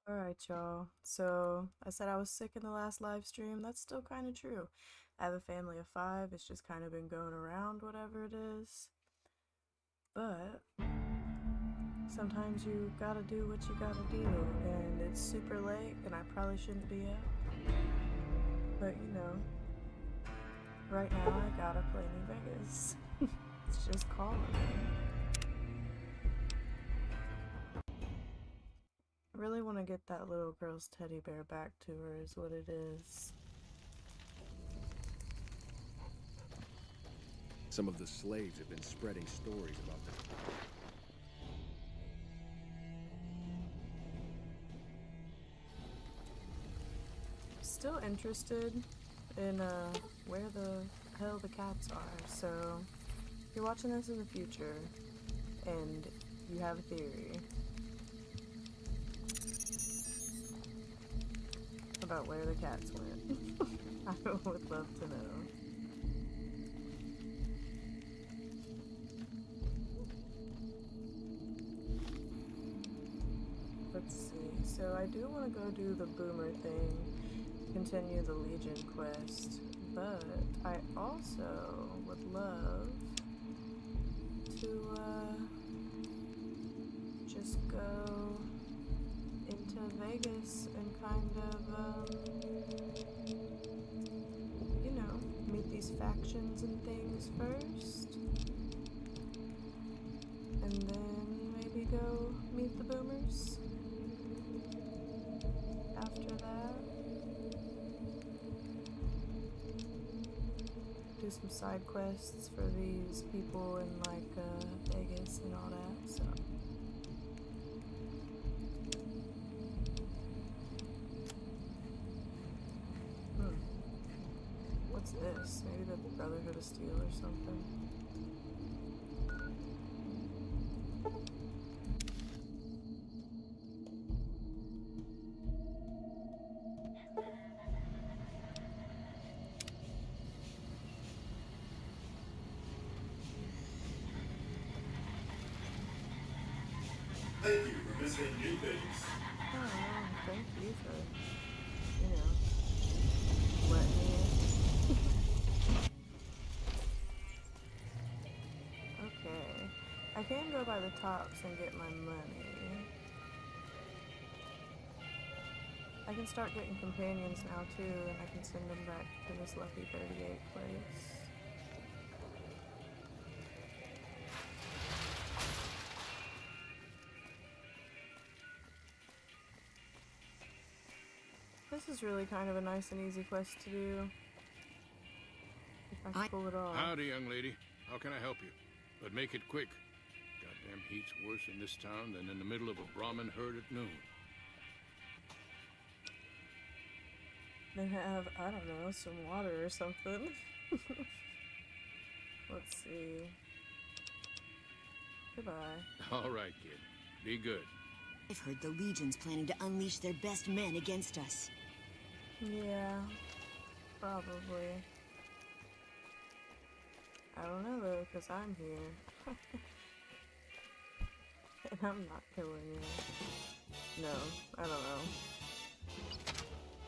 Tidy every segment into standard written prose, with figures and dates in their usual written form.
Alright, y'all. So, I said I was sick in the last live stream. That's still kind of true. I have a family of 5. It's just kind of been going around, whatever it is. But, sometimes you gotta do what you gotta do. And it's super late, and I probably shouldn't be up. But, right now I gotta play New Vegas. It's just calling me. I really want to get that little girl's teddy bear back to her is what it is. Some of the slaves have been spreading stories about them. Still interested in where the hell the cats are, so if you're watching this in the future and you have a theory about where the cats went, I would love to know. Let's see, so I do want to go do the boomer thing, continue the Legion quest, but I also would love to just go into Vegas and kind of, meet these factions and things first, and then maybe go meet the boomers after that. Do some side quests for these people in Vegas and all that, so. What's this? Maybe the Brotherhood of Steel or something? Thank you for visiting New Vegas. Oh, thank you for, letting me in. Okay. I can go by the tops and get my money. I can start getting companions now too, and I can send them back to this lucky 38 place. This is really kind of a nice and easy quest to do. If I can pull it off. Howdy, young lady. How can I help you? But make it quick. Goddamn heat's worse in this town than in the middle of a Brahmin herd at noon. They have, I don't know, some water or something. Let's see. Goodbye. All right, kid. Be good. I've heard the Legion's planning to unleash their best men against us. Yeah, probably. I don't know though, because I'm here. And I'm not killing you. No, I don't know.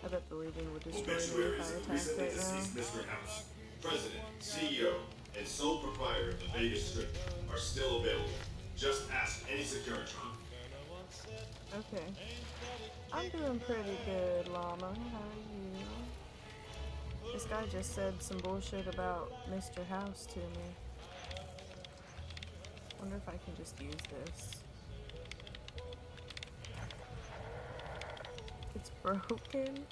I bet the Legion would destroy me if Obituaries I of attacked recently right deceased now. Mr. House, President, CEO, and sole proprietor of the Vegas Strip are still available. Just ask any Securitron. Okay. I'm doing pretty good, Llama. How are you? This guy just said some bullshit about Mr. House to me. Wonder if I can just use this. It's broken?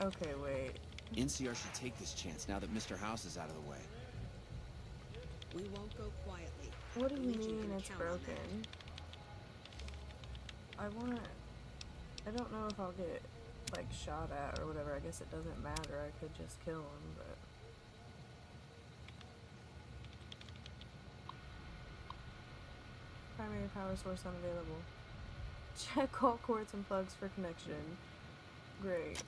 Okay, wait. NCR should take this chance now that Mr. House is out of the way. We won't go quietly. What do you Legion mean can it's count on broken? I don't know if I'll get, shot at or whatever. I guess it doesn't matter. I could just kill him, but... Primary power source unavailable. Check all cords and plugs for connection. Great.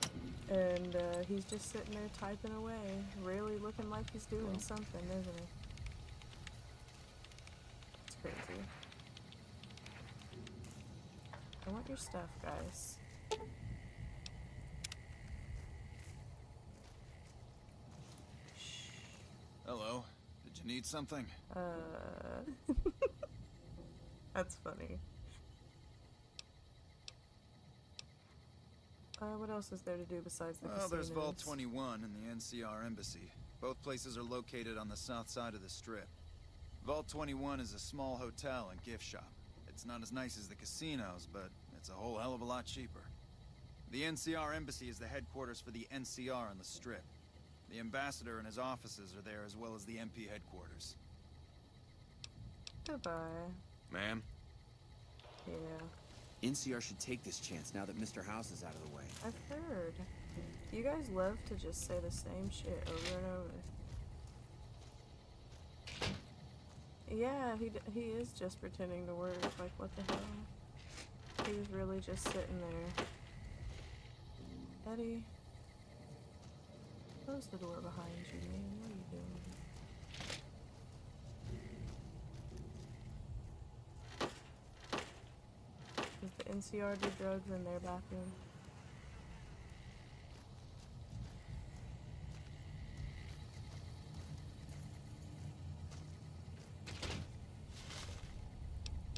And he's just sitting there typing away, really looking like he's doing something, isn't he? It's crazy. your stuff, guys. Hello. Did you need something? That's funny. What else is there to do besides the Well, there's Vault casinos? 21 and the NCR Embassy. Both places are located on the south side of the Strip. Vault 21 is a small hotel and gift shop. It's not as nice as the casinos, but it's a whole hell of a lot cheaper. The NCR Embassy is the headquarters for the NCR on the Strip. The ambassador and his offices are there, as well as the MP headquarters. Goodbye. Ma'am? Yeah, NCR should take this chance now that Mr. House is out of the way. I've heard. You guys love to just say the same shit over and over. Yeah, he is just pretending to work. Like, what the hell? He was really just sitting there. Eddie, close the door behind you, man. What are you doing? Does the NCR do drugs in their bathroom?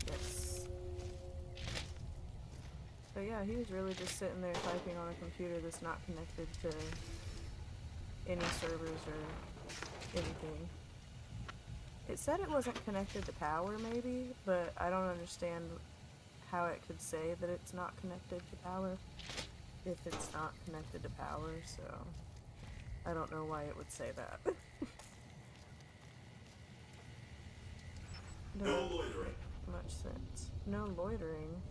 Yes. So yeah, he was really just sitting there typing on a computer that's not connected to any servers or anything. It said it wasn't connected to power, maybe, but I don't understand how it could say that it's not connected to power if it's not connected to power, so I don't know why it would say that. No Doesn't loitering. make much sense. No loitering.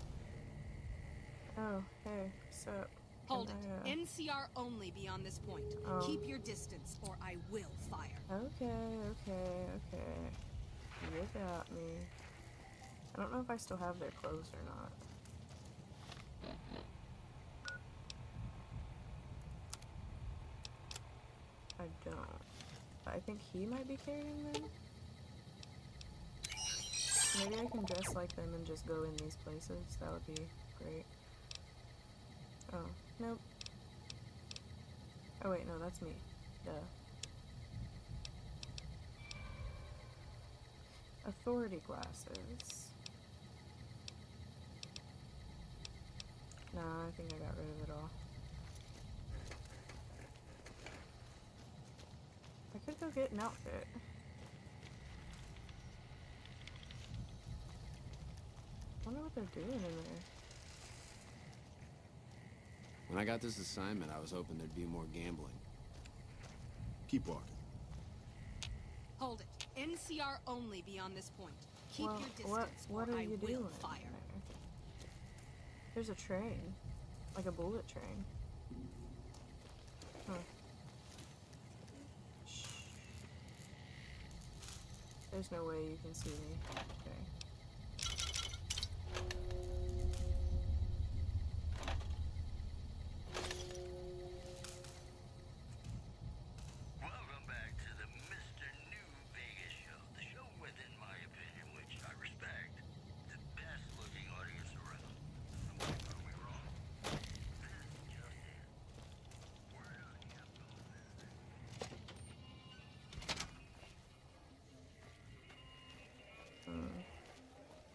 Oh, hey, what's up? Hold Can it. NCR only beyond this point. Oh. Keep your distance, or I will fire. Okay. You got me. I don't know if I still have their clothes or not. I don't. But I think he might be carrying them. Maybe I can dress like them and just go in these places. That would be great. Oh, nope. Oh wait, no, that's me. Duh. Authority glasses. Nah, I think I got rid of it all. I could go get an outfit. I wonder what they're doing in there. When I got this assignment, I was hoping there'd be more gambling. Keep walking. Hold it. NCR only beyond this point. Keep Well, your distance, what or are I you will doing fire. there? There's a train. Like a bullet train. Huh. Shh. There's no way you can see me. Okay. Welcome back to the Mr. New Vegas show. The show with, in my opinion, which I respect, the best looking audience around. Are we wrong? This is just it. Word on you,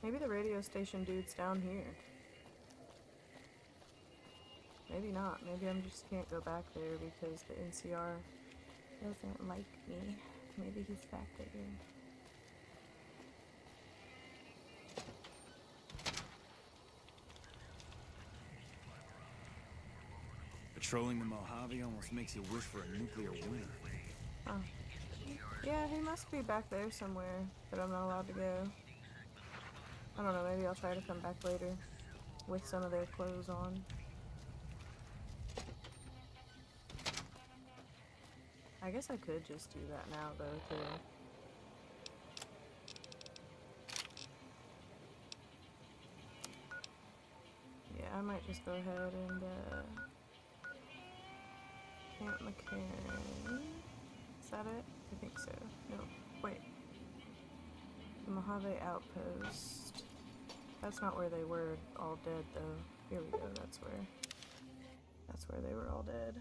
Maybe the radio station dude's down here. Maybe not. Maybe I just can't go back there because the NCR doesn't like me. Maybe he's back there. Patrolling the Mojave almost makes you wish for a nuclear winter. Oh. Yeah, he must be back there somewhere, but I'm not allowed to go. I don't know, maybe I'll try to come back later with some of their clothes on. I guess I could just do that now, though, too. Yeah, I might just go ahead and, Camp McCarran. Is that it? I think so. No, wait. The Mojave Outpost. That's not where they were all dead, though. Here we go, that's where they were all dead.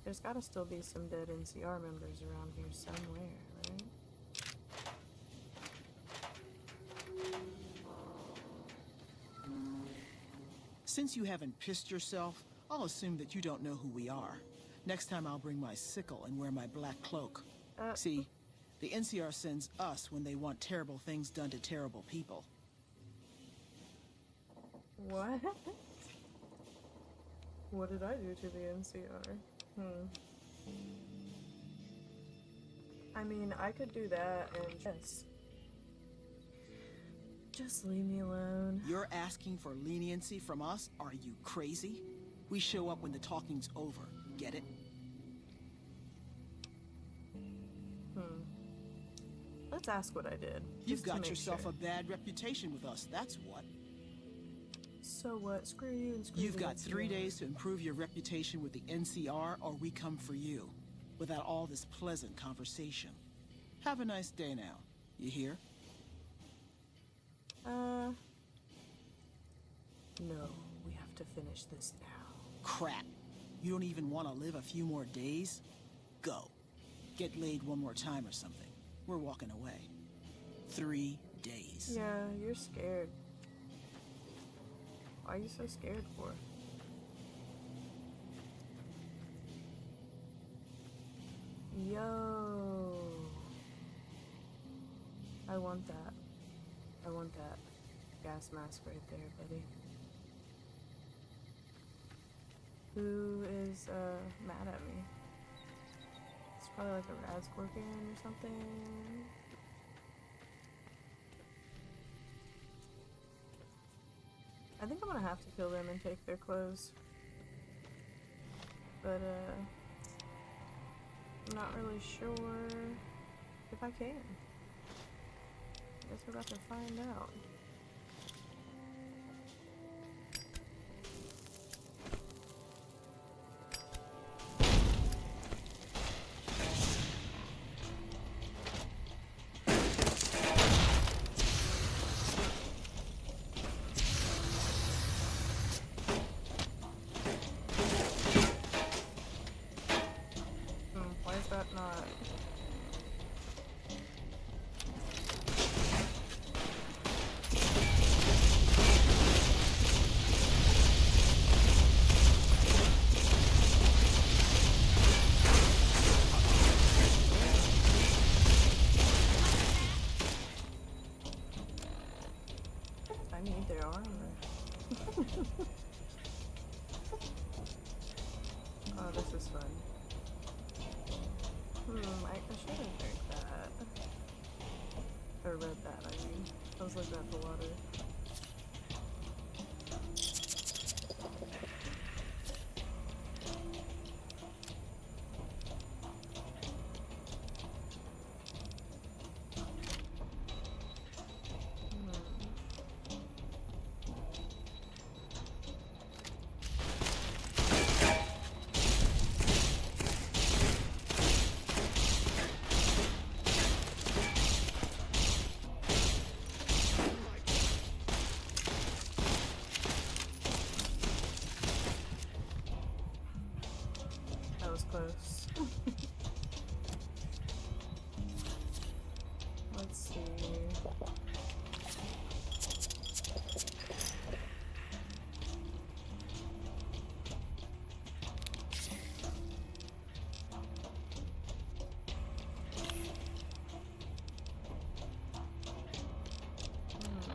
There's gotta still be some dead NCR members around here somewhere, right? Since you haven't pissed yourself, I'll assume that you don't know who we are. Next time I'll bring my sickle and wear my black cloak. See, the NCR sends us when they want terrible things done to terrible people. What? What did I do to the NCR? I mean, I could do that and just leave me alone. You're asking for leniency from us? Are you crazy? We show up when the talking's over. Get it? Let's ask what I did. You've got yourself a bad reputation with us, that's what. So what? Screw you and screw You've the got 3 NCR. days to improve your reputation with the NCR, or we come for you. Without all this pleasant conversation. Have a nice day now. You hear? No. We have to finish this now. Crap. You don't even want to live a few more days? Go. Get laid one more time or something. We're walking away. 3 days. Yeah, you're scared. Why are you so scared for? Yo. I want that. I want that gas mask right there, buddy. Who is mad at me? It's probably like a rad scorpion or something. I think I'm gonna have to kill them and take their clothes. But I'm not really sure if I can. I guess we're about to find out. Why is that not? I need their armor. Oh, this is fun. I shouldn't drink that. Or read that, I mean. I was looking at the water. That was close. Let's see.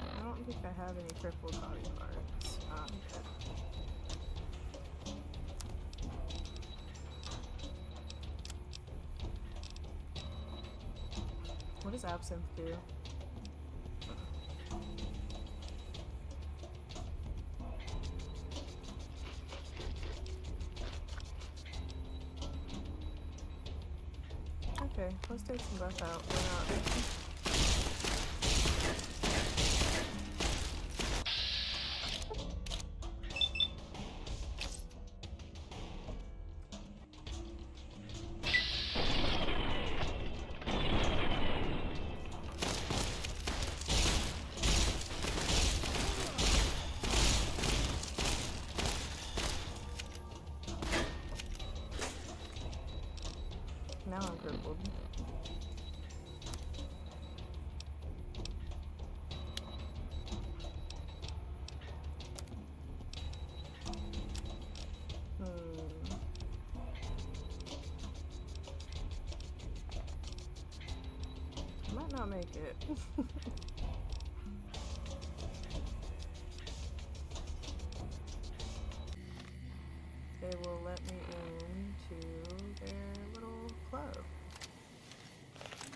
I don't think I have any crippled body parts. Okay. What does absinthe do? Okay, let's take some breath out. Why not? build. I might not make it. They will let me into their little club.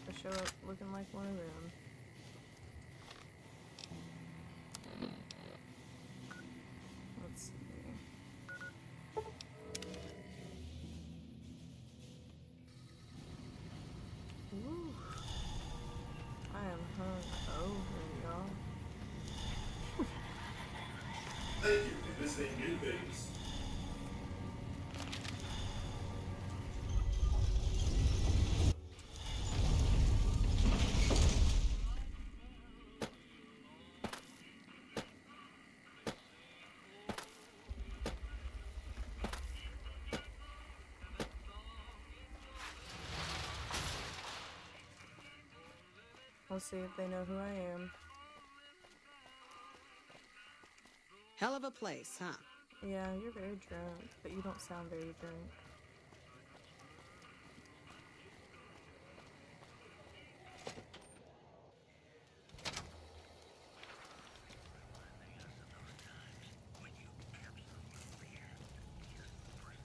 I show up looking like one of them. Let's see. Woo. I am hung over, y'all. Thank you for visiting New Vegas. Let's see if they know who I am. Hell of a place, huh? Yeah, you're very drunk, but you don't sound very drunk.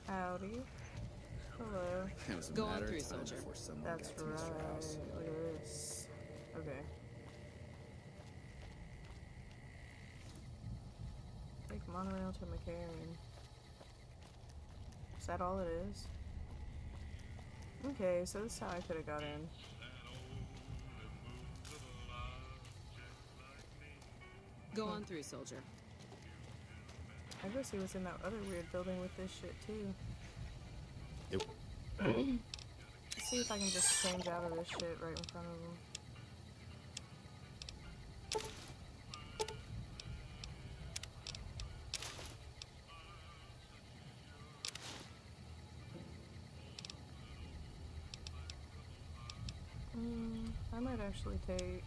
Howdy. Hello. It was a Go on matter through, of time soldier. before someone That's got to right. Mr. House. Look at this. Okay. Take monorail to McCarran. Is that all it is? Okay, so this is how I could have got in. Go on through, soldier. I go see what's in that other weird building with this shit too. Let's see if I can just change out of this shit right in front of them. I might actually take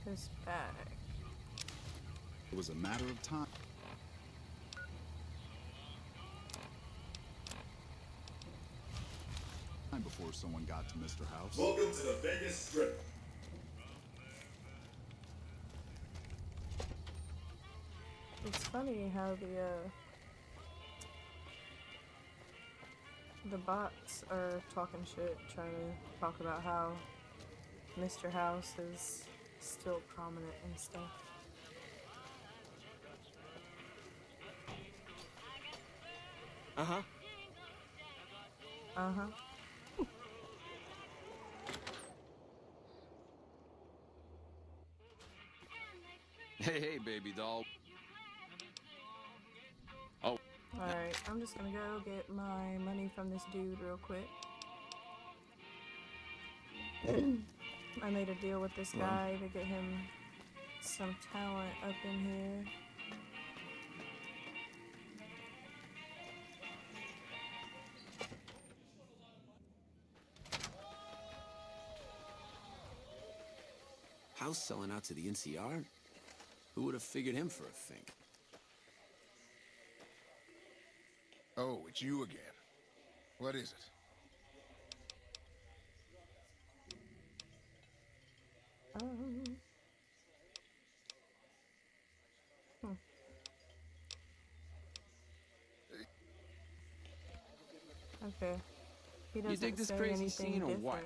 this back. It was a matter of time. Before someone got to Mr. House. Welcome to the Vegas Strip. It's funny how the bots are talking shit, trying to talk about how Mr. House is still prominent and stuff. Uh-huh. Uh-huh. Hey, baby doll. Oh. Alright, I'm just gonna go get my money from this dude real quick. I made a deal with this guy to get him some talent up in here. House selling out to the NCR? Who would have figured him for a fink? Oh, it's you again. What is it? Okay. He doesn't dig this say crazy anything scene or different. what?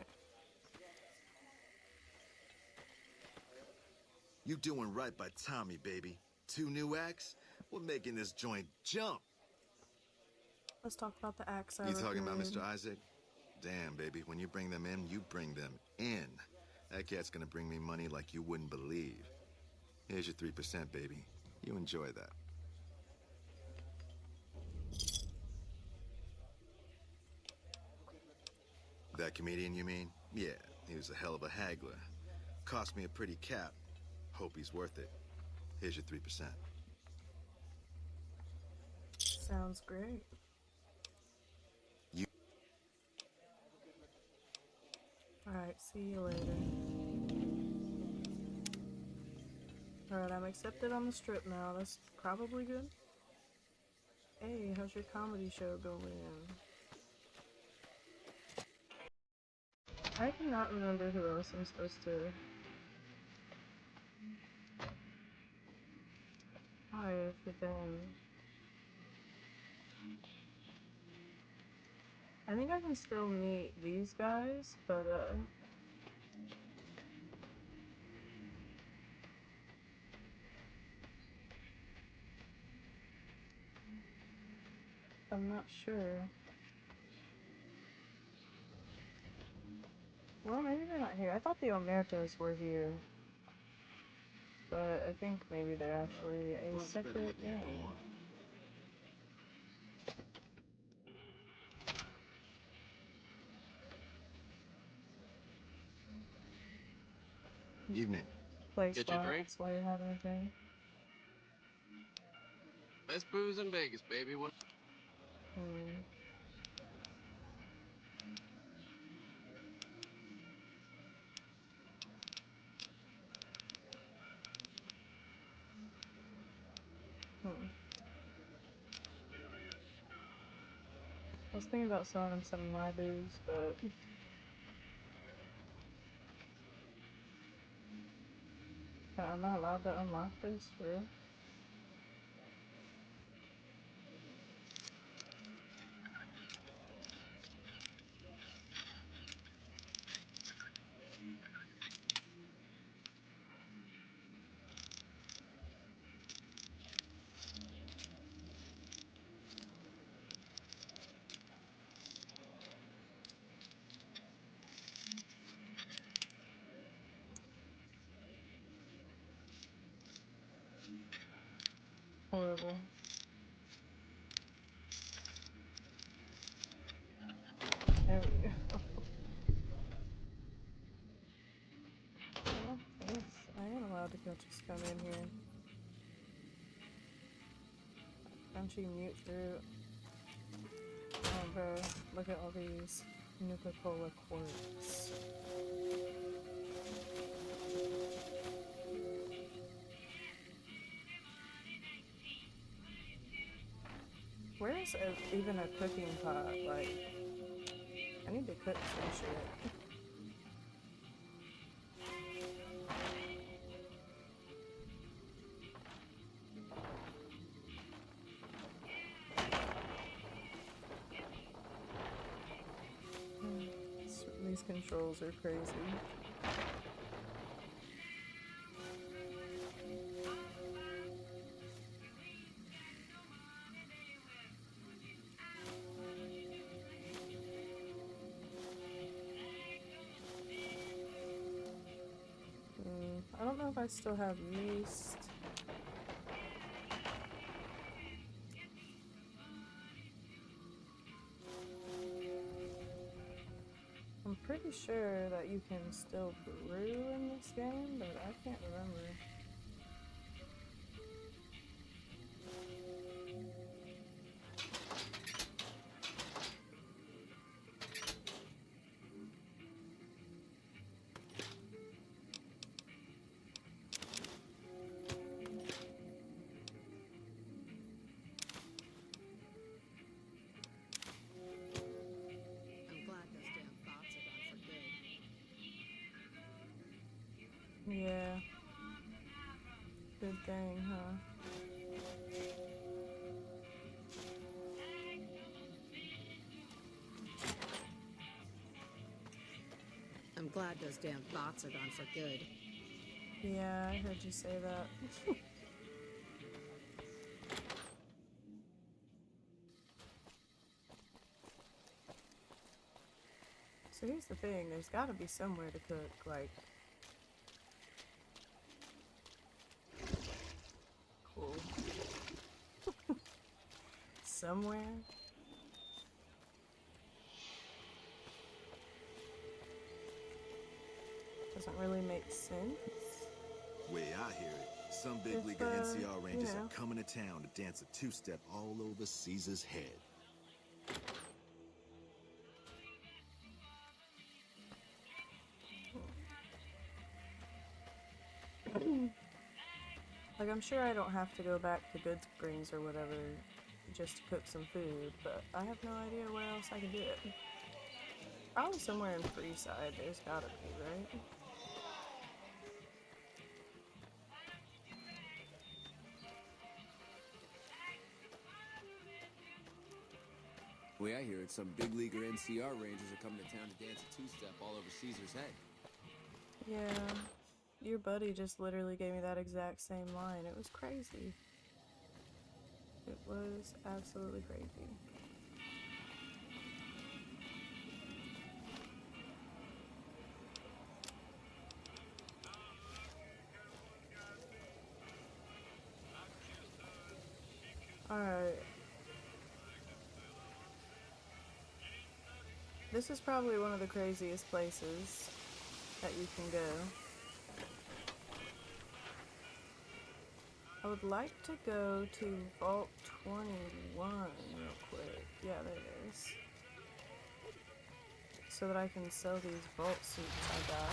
You doing right by Tommy, baby. 2 new acts? We're making this joint jump. Let's talk about the acts I You talking about recruited. Mr. Isaac? Damn, baby. When you bring them in, you bring them in. That cat's gonna bring me money like you wouldn't believe. Here's your 3%, baby. You enjoy that. That comedian, you mean? Yeah, he was a hell of a haggler. Cost me a pretty cap. Hope he's worth it. Here's your 3%. Sounds great. You. Alright, see you later. Alright, I'm accepted on the strip now. That's probably good. Hey, how's your comedy show going? I cannot remember who else I'm supposed to hire for them. I think I can still meet these guys, but I'm not sure. Well, maybe they're not here. I thought the Omertas were here. But I think maybe they're actually a separate game. Evening. Play slots while you're having a drink. Best booze in Vegas, baby. What? I was thinking about selling him some of my booze, but I'm not allowed to unlock this, for real? Horrible. There we go. Well, yes, I am allowed to just come in here. Crunchy mute fruit. Oh, bro, look at all these Nuka-Cola quartz. Where's even a cooking pot? Like, I need to cook some shit. These controls are crazy. I don't know if I still have yeast. I'm pretty sure that you can still brew in this game, but I can't remember. Yeah. Good thing, huh? I'm glad those damn thoughts are gone for good. Yeah, I heard you say that. So here's the thing, there's gotta be somewhere to cook, like... Cool. Somewhere? Doesn't really make sense. Way I hear it, Some big If, league NCR Rangers you know. are coming to town to dance a two-step all over Caesar's head. Like, I'm sure I don't have to go back to Good Springs or whatever just to cook some food, but I have no idea where else I can do it. Probably somewhere in Freeside, there's gotta be, right? The way I hear it, some big leaguer NCR Rangers are coming to town to dance a two-step all over Caesar's head. Yeah, your buddy just literally gave me that exact same line. It was crazy. It was absolutely crazy. Alright. This is probably one of the craziest places that you can go. I would like to go to Vault 21 real quick. Yeah, there it is. So that I can sell these vault suits I got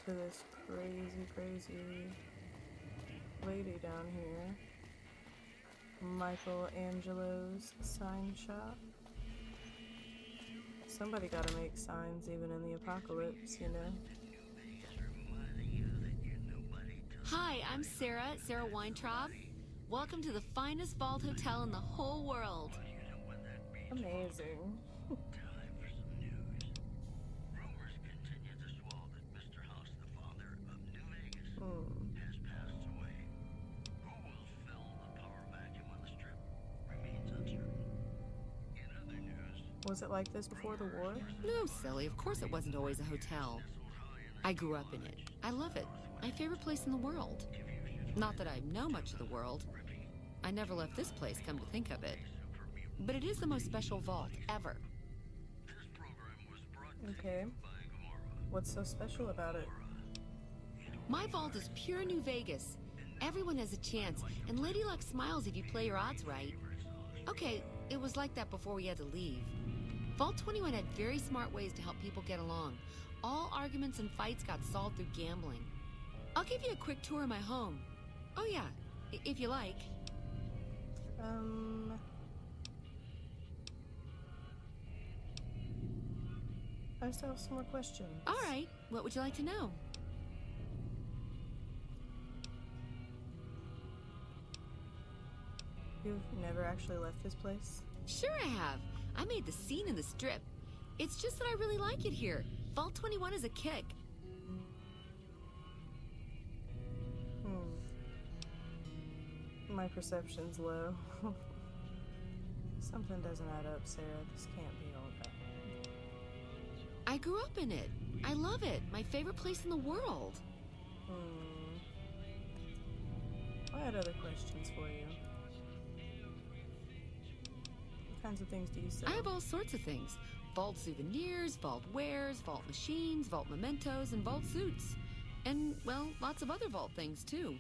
to this crazy lady down here. Michelangelo's sign shop. Somebody gotta make signs even in the apocalypse, you know? Hi, I'm Sarah Weintraub. Welcome to the finest vault hotel in the whole world. Amazing. Was it like this before the war? No, silly. Of course it wasn't always a hotel. I grew up in it. I love it. My favorite place in the world. Not that I know much of the world. I never left this place, come to think of it. But it is the most special vault ever. Okay. What's so special about it? My vault is pure New Vegas. Everyone has a chance, and Lady Luck smiles if you play your odds right. Okay, it was like that before we had to leave. Vault 21 had very smart ways to help people get along. All arguments and fights got solved through gambling. I'll give you a quick tour of my home. Oh yeah, if you like. I still have some more questions. All right, what would you like to know? You've never actually left this place? Sure I have. I made the scene in the strip. It's just that I really like it here. Vault 21 is a kick. My perception's low. Something doesn't add up, Sarah. This can't be all that. I grew up in it. I love it. My favorite place in the world. I had other questions for you. What kinds of things do you sell? I have all sorts of things. Vault souvenirs, vault wares, vault machines, vault mementos, and vault suits. And, well, lots of other vault things, too.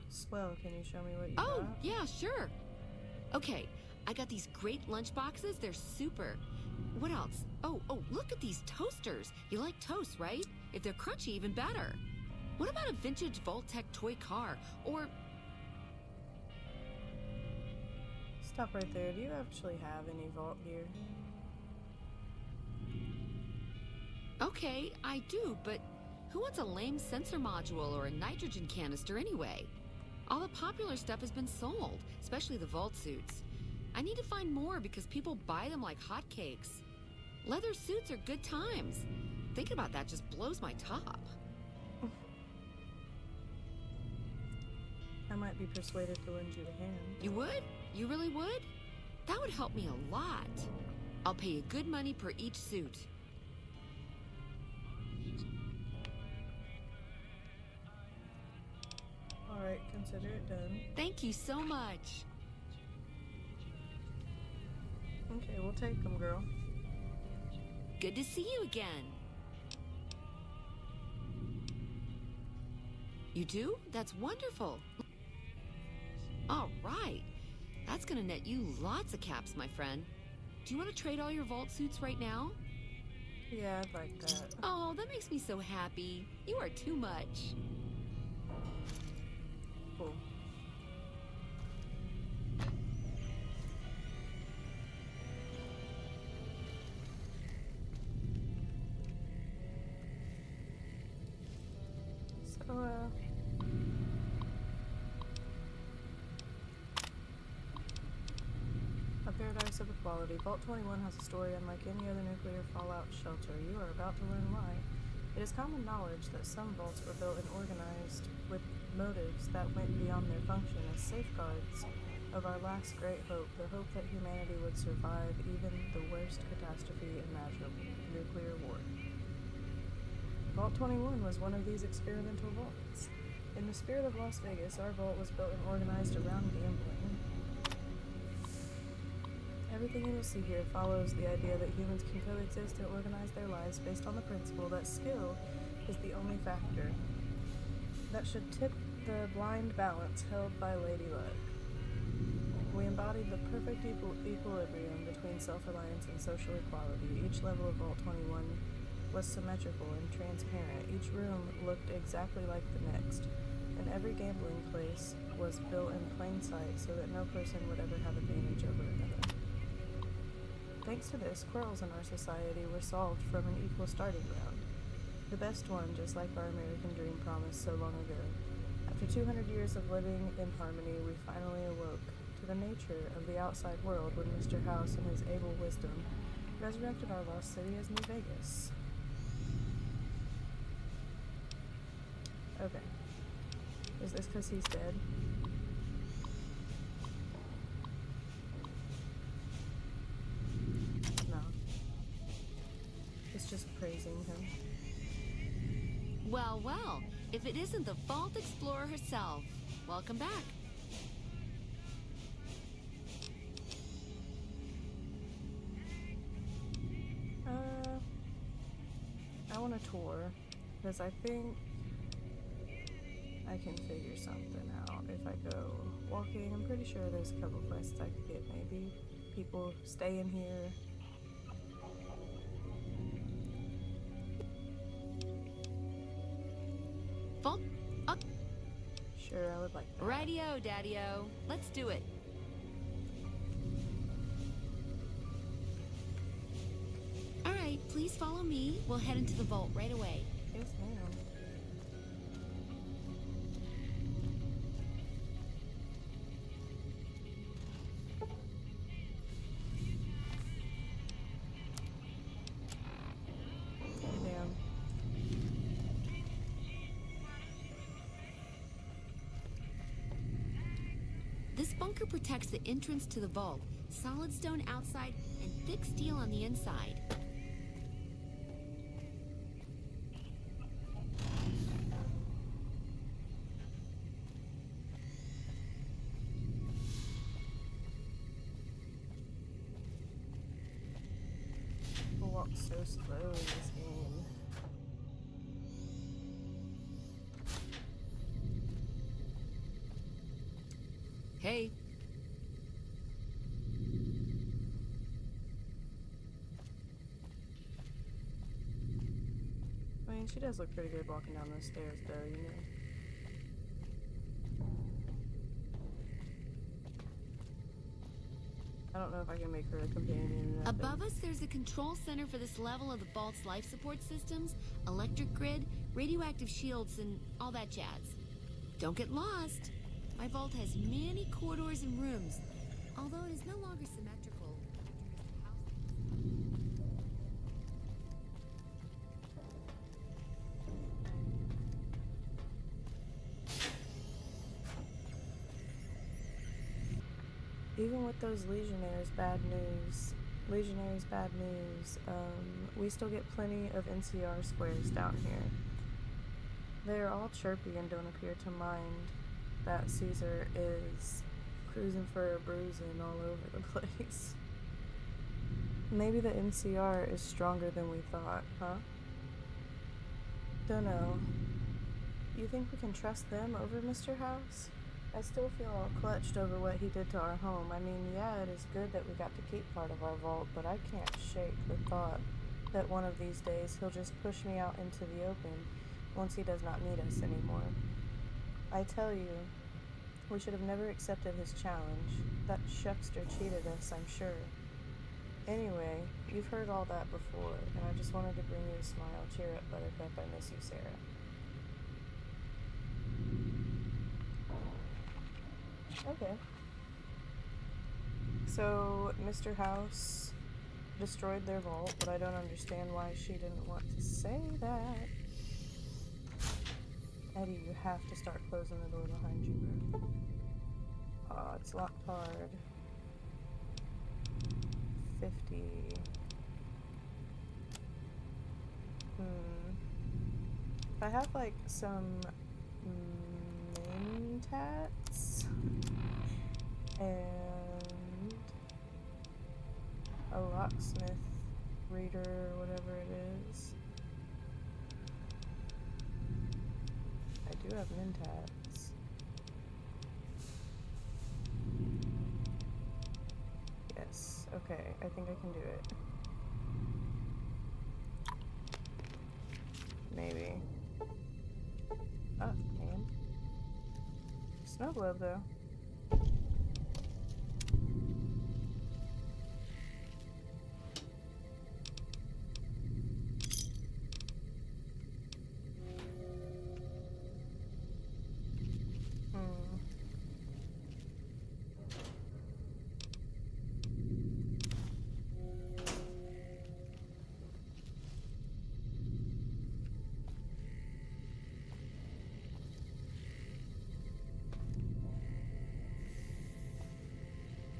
Swell, can you show me what you got? Oh, yeah, sure. Okay, I got these great lunch boxes. They're super. What else? Oh, look at these toasters. You like toast, right? If they're crunchy, even better. What about a vintage Vault-Tec toy car? Or... Stop right there. Do you actually have any vault gear? Okay, I do, but who wants a lame sensor module or a nitrogen canister anyway? All the popular stuff has been sold, especially the vault suits. I need to find more because people buy them like hotcakes. Leather suits are good times. Thinking about that just blows my top. I might be persuaded to lend you a hand. You would? You really would? That would help me a lot. I'll pay you good money per each suit. Alright, consider it done. Thank you so much. Okay, we'll take them, girl. Good to see you again. You do? That's wonderful. All right. That's gonna net you lots of caps, my friend. Do you want to trade all your vault suits right now? Yeah, I'd like that. Oh, that makes me so happy. You are too much. Cool. So, A Paradise of Equality. Vault 21 has a story unlike any other nuclear fallout shelter. You are about to learn why. It is common knowledge that some vaults were built and organized with motives that went beyond their function as safeguards of our last great hope, the hope that humanity would survive even the worst catastrophe imaginable, nuclear war. Vault 21 was one of these experimental vaults. In the spirit of Las Vegas, our vault was built and organized around gambling. Everything you will see here follows the idea that humans can coexist and organize their lives based on the principle that skill is the only factor that should tip the blind balance held by Lady Luck. We embodied the perfect equilibrium between self-reliance and social equality. Each level of Vault 21 was symmetrical and transparent. Each room looked exactly like the next, and every gambling place was built in plain sight so that no person would ever have advantage over another. Thanks to this, quarrels in our society were solved from an equal starting ground. The best one, just like our American dream promised so long ago. After 200 years of living in harmony, we finally awoke to the nature of the outside world when Mr. House, in his able wisdom, resurrected our lost city as New Vegas. Okay. Is this because he's dead? No. It's just praising him. Well, well, if it isn't the Vault Explorer herself, welcome back. I want a tour, because I think I can figure something out if I go walking. I'm pretty sure there's a couple quests I could get, maybe. People stay in here. Vault up. Sure, I would like that. Radio, Daddy-O. Let's do it. All right, please follow me. We'll head into the vault right away. Yes, ma'am. Damn. This bunker protects the entrance to the vault. Solid stone outside and thick steel on the inside. People walk so slow in this game. Hey. I mean, she does look pretty good walking down those stairs, though, you know. I don't know if I can make her a companion or nothing. Above us, there's a control center for this level of the vault's life support systems, electric grid, radioactive shields, and all that jazz. Don't get lost. My vault has many corridors and rooms, although it is no longer symmetrical. Even with those Legionnaires' bad news, we still get plenty of NCR squares down here. They are all chirpy and don't appear to mind that Caesar is cruising for a bruising all over the place. Maybe the NCR is stronger than we thought, huh? Dunno. You think we can trust them over Mr. House? I still feel all clutched over what he did to our home. I mean, yeah, it is good that we got to keep part of our vault, but I can't shake the thought that one of these days he'll just push me out into the open once he does not need us anymore. I tell you, we should have never accepted his challenge. That shuckster cheated us, I'm sure. Anyway, you've heard all that before, and I just wanted to bring you a smile. Cheer up, Buttercup. I miss you, Sarah. Okay. So, Mr. House destroyed their vault, but I don't understand why she didn't want to say that. Eddie, you have to start closing the door behind you, bro. Aw, it's locked hard. 50. If I have, like, some name tats and a locksmith reader or whatever it is. I do have mentats. Yes, okay, I think I can do it. Maybe. Oh, damn. Snow globe, though.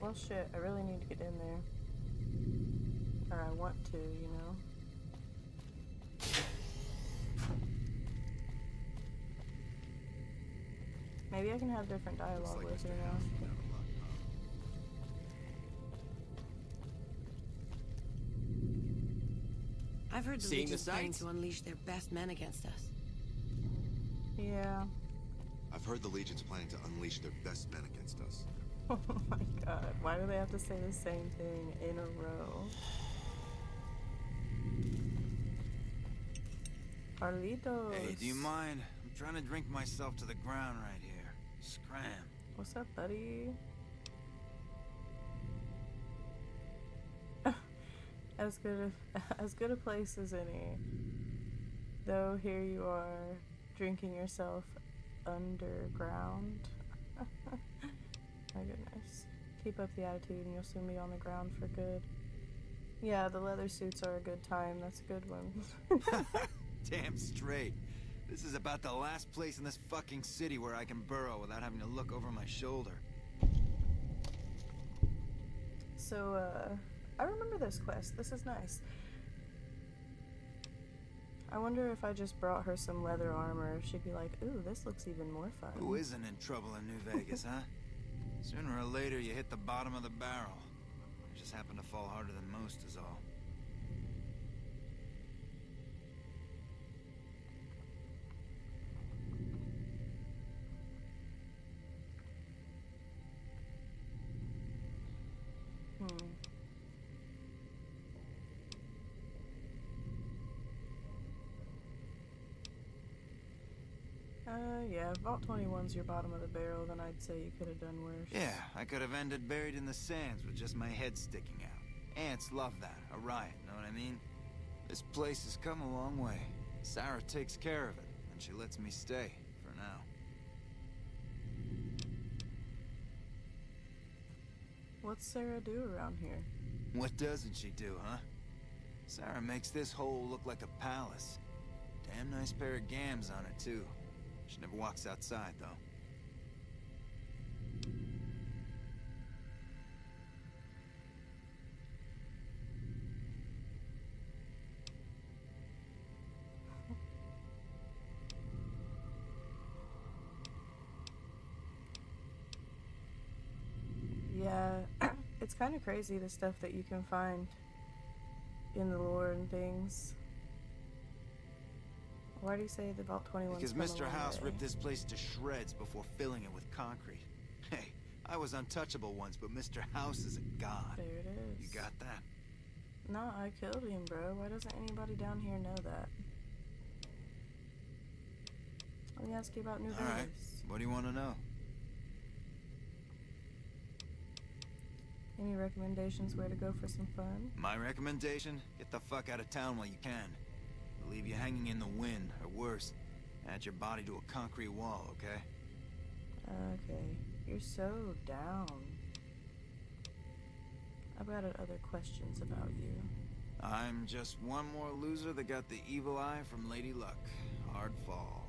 Well, shit, I really need to get in there. Or I want to, you know? Maybe I can have different dialogue with her now. I've heard the Seeing the Legion's planning sights? to unleash their best men against us. Yeah. I've heard the Legion's planning to unleash their best men against us. Oh my god, why do they have to say the same thing in a row? Carlitos. Hey, do you mind? I'm trying to drink myself to the ground right here. Scram. What's up, buddy? as good a place as any. Though here you are, drinking yourself underground. My goodness. Keep up the attitude and you'll soon be on the ground for good. Yeah, the leather suits are a good time. That's a good one. Damn straight. This is about the last place in this fucking city where I can burrow without having to look over my shoulder. So, I remember this quest. This is nice. I wonder if I just brought her some leather armor, she'd be like, ooh, this looks even more fun. Who isn't in trouble in New Vegas, huh? Sooner or later, you hit the bottom of the barrel. You just happen to fall harder than most is all. Yeah, Vault 21's your bottom of the barrel, then I'd say you could have done worse. Yeah, I could have ended buried in the sands with just my head sticking out. Ants love that. A riot, know what I mean? This place has come a long way. Sarah takes care of it, and she lets me stay, for now. What's Sarah do around here? What doesn't she do, huh? Sarah makes this hole look like a palace. Damn nice pair of gams on it, too. She never walks outside, though. Yeah, it's kind of crazy the stuff that you can find in the lore and things. Why do you say the Vault 21? Because Mr. House ripped this place to shreds before filling it with concrete. Hey, I was untouchable once, but Mr. House is a god. There it is. You got that? No, I killed him, bro. Why doesn't anybody down here know that? Let me ask you about New Vegas. Alright, what do you want to know? Any recommendations where to go for some fun? My recommendation? Get the fuck out of town while you can. They'll leave you hanging in the wind, or worse, add your body to a concrete wall, okay? Okay, you're so down. I've got other questions about you. I'm just one more loser that got the evil eye from Lady Luck. Hard fall.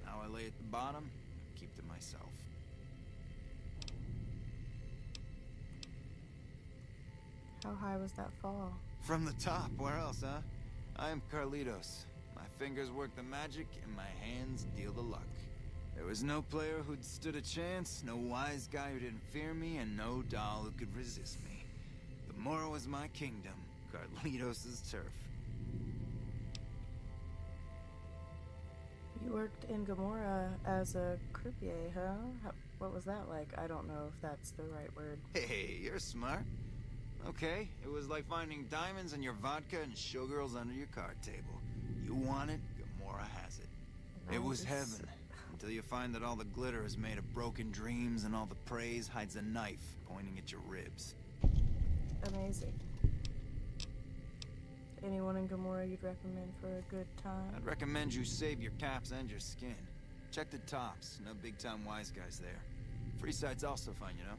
Now I lay at the bottom, keep to myself. How high was that fall? From the top, where else, huh? I am Carlitos. My fingers work the magic, and my hands deal the luck. There was no player who'd stood a chance, no wise guy who didn't fear me, and no doll who could resist me. Gomorrah was my kingdom, Carlitos' turf. You worked in Gomorrah as a croupier, huh? What was that like? I don't know if that's the right word. Hey, you're smart. Okay, it was like finding diamonds in your vodka and showgirls under your card table. You want it, Gomorrah has it. Nice. It was heaven, until you find that all the glitter is made of broken dreams and all the praise hides a knife pointing at your ribs. Amazing. Anyone in Gomorrah you'd recommend for a good time? I'd recommend you save your caps and your skin. Check the tops, no big-time wise guys there. Freeside's also fine, you know?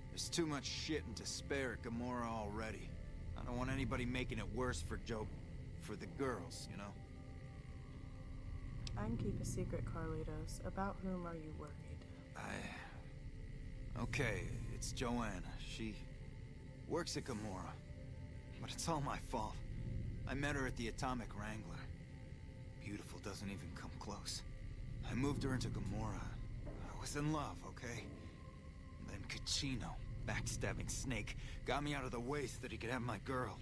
There's too much shit and despair at Gomorrah already. I don't want anybody making it worse for for the girls, you know? I can keep a secret, Carlitos. About whom are you worried? Okay, it's Joanna. She works at Gomorrah. But it's all my fault. I met her at the Atomic Wrangler. Beautiful doesn't even come close. I moved her into Gomorrah. I was in love, okay? Then Caccino, backstabbing snake, got me out of the way so that he could have my girl.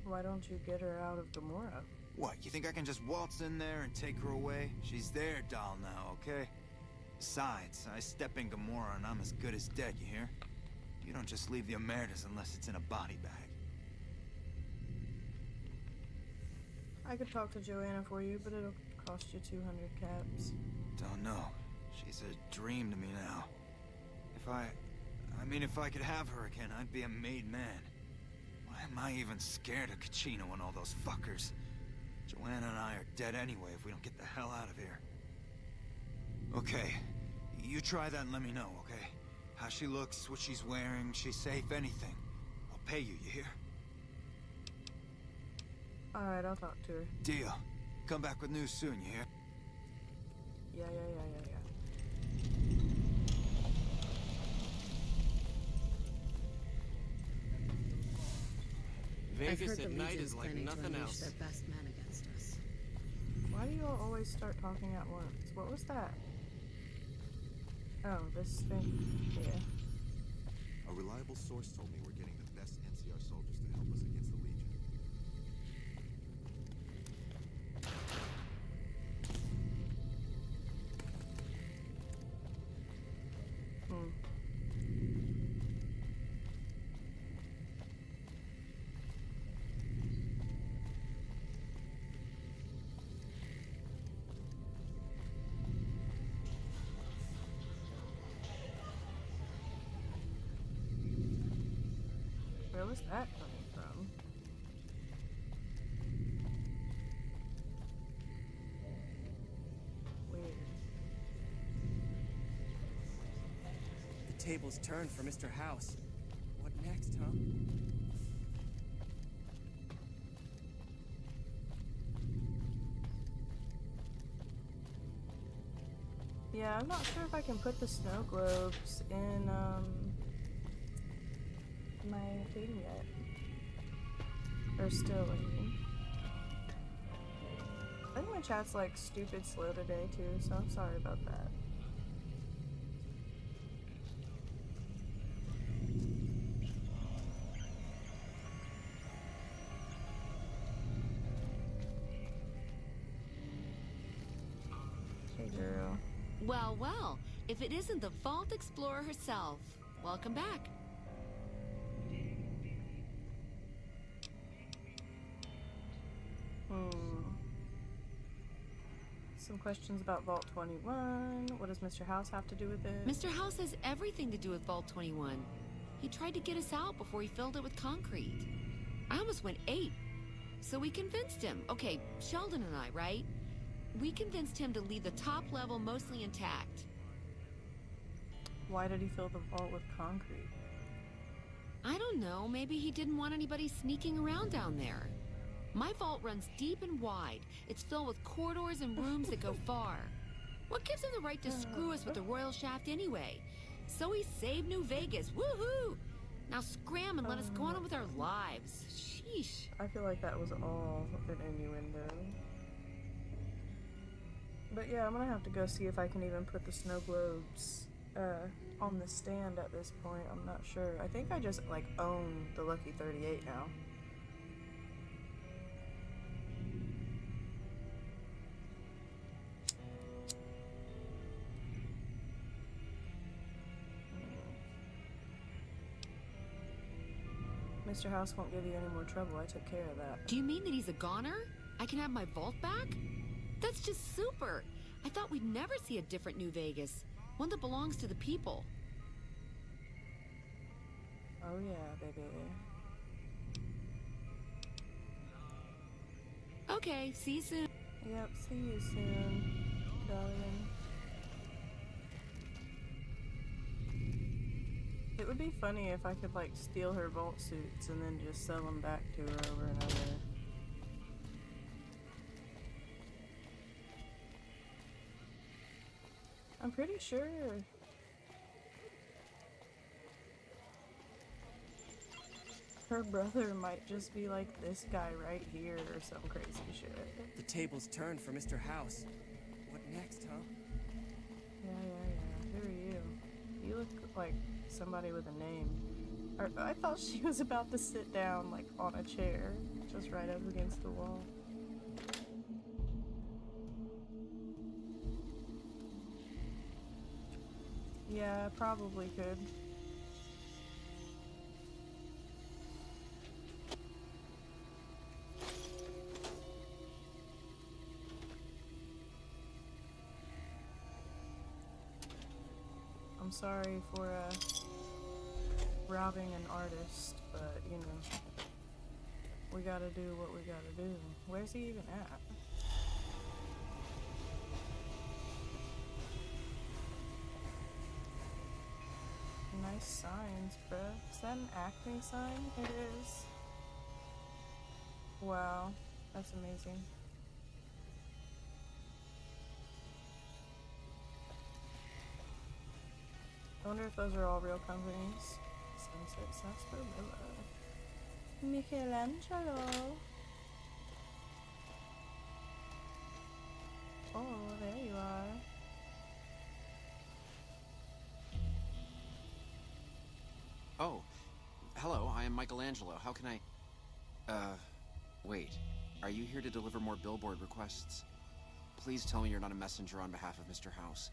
Why don't you get her out of Gomorrah? What, you think I can just waltz in there and take her away? She's their doll now, okay? Besides, I step in Gomorrah and I'm as good as dead, you hear? You don't just leave the Emeritus unless it's in a body bag. I could talk to Joanna for you, but it'll cost you 200 caps. Don't know. She's a dream to me now. If I could have her again, I'd be a made man. Why am I even scared of Caccino and all those fuckers? Joanna and I are dead anyway if we don't get the hell out of here. Okay, you try that and let me know, okay? How she looks, what she's wearing, she's safe, anything. I'll pay you, you hear? Alright, I'll talk to her. Deal. Come back with news soon, you hear? Yeah. Vegas at night is like nothing else. Their best men against us. Why do you all always start talking at once? What was that? Oh, this thing. Yeah. A reliable source told me we're getting the best NCR soldiers to help us against the Legion. Where was that coming from? Weird. The tables turned for Mr. House. What next, huh? Yeah, I'm not sure if I can put the snow globes in, my thing yet. Or still waiting. I think my chat's like stupid slow today too, so I'm sorry about that. Well, well, if it isn't the Vault Explorer herself. Welcome back. Some questions about Vault 21. What does Mr. House have to do with it? Mr. House has everything to do with Vault 21. He tried to get us out before he filled it with concrete. I almost went ape. So we convinced him. Okay, Sheldon and I, right? We convinced him to leave the top level mostly intact. Why did he fill the vault with concrete? I don't know. Maybe he didn't want anybody sneaking around down there. My vault runs deep and wide. It's filled with corridors and rooms that go far. What gives him the right to screw us with the royal shaft anyway? So he saved New Vegas. Woohoo! Now scram and let us go on with our lives. Sheesh. I feel like that was all an innuendo. But yeah, I'm gonna have to go see if I can even put the snow globes on the stand at this point. I'm not sure. I think I just like own the Lucky 38 now. Mr. House won't give you any more trouble. I took care of that. Do you mean that he's a goner? I can have my vault back? That's just super. I thought we'd never see a different New Vegas. One that belongs to the people. Oh yeah, baby. Okay, see you soon. Yep, see you soon, darling. It would be funny if I could like steal her vault suits and then just sell them back to her over and over. I'm pretty sure her brother might just be like this guy right here or some crazy shit. The tables turned for Mr. House. What next, huh? Yeah. Who are you? You look like somebody with a name. I thought she was about to sit down like on a chair, just right up against the wall. Yeah, I probably could. I'm sorry for robbing an artist, but you know, we gotta do what we gotta do. Where's he even at? Nice signs, bruh. Is that an acting sign? It is. Wow, that's amazing. I wonder if those are all real companies. Sunset Sarsaparilla. Michelangelo. Oh, there you are. Oh, hello, I am Michelangelo. How can I... wait. Are you here to deliver more billboard requests? Please tell me you're not a messenger on behalf of Mr. House.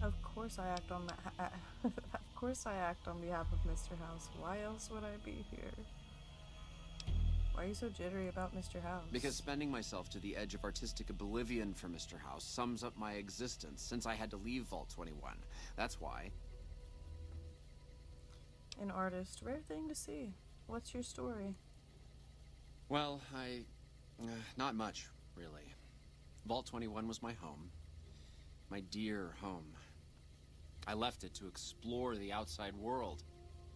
Of course I act on that. Of course I act on behalf of Mr. House. Why else would I be here? Why are you so jittery about Mr. House? Because spending myself to the edge of artistic oblivion for Mr. House sums up my existence since I had to leave Vault 21. That's why. An artist. Rare thing to see. What's your story? Well, not much, really. Vault 21 was my home. My dear home. I left it to explore the outside world.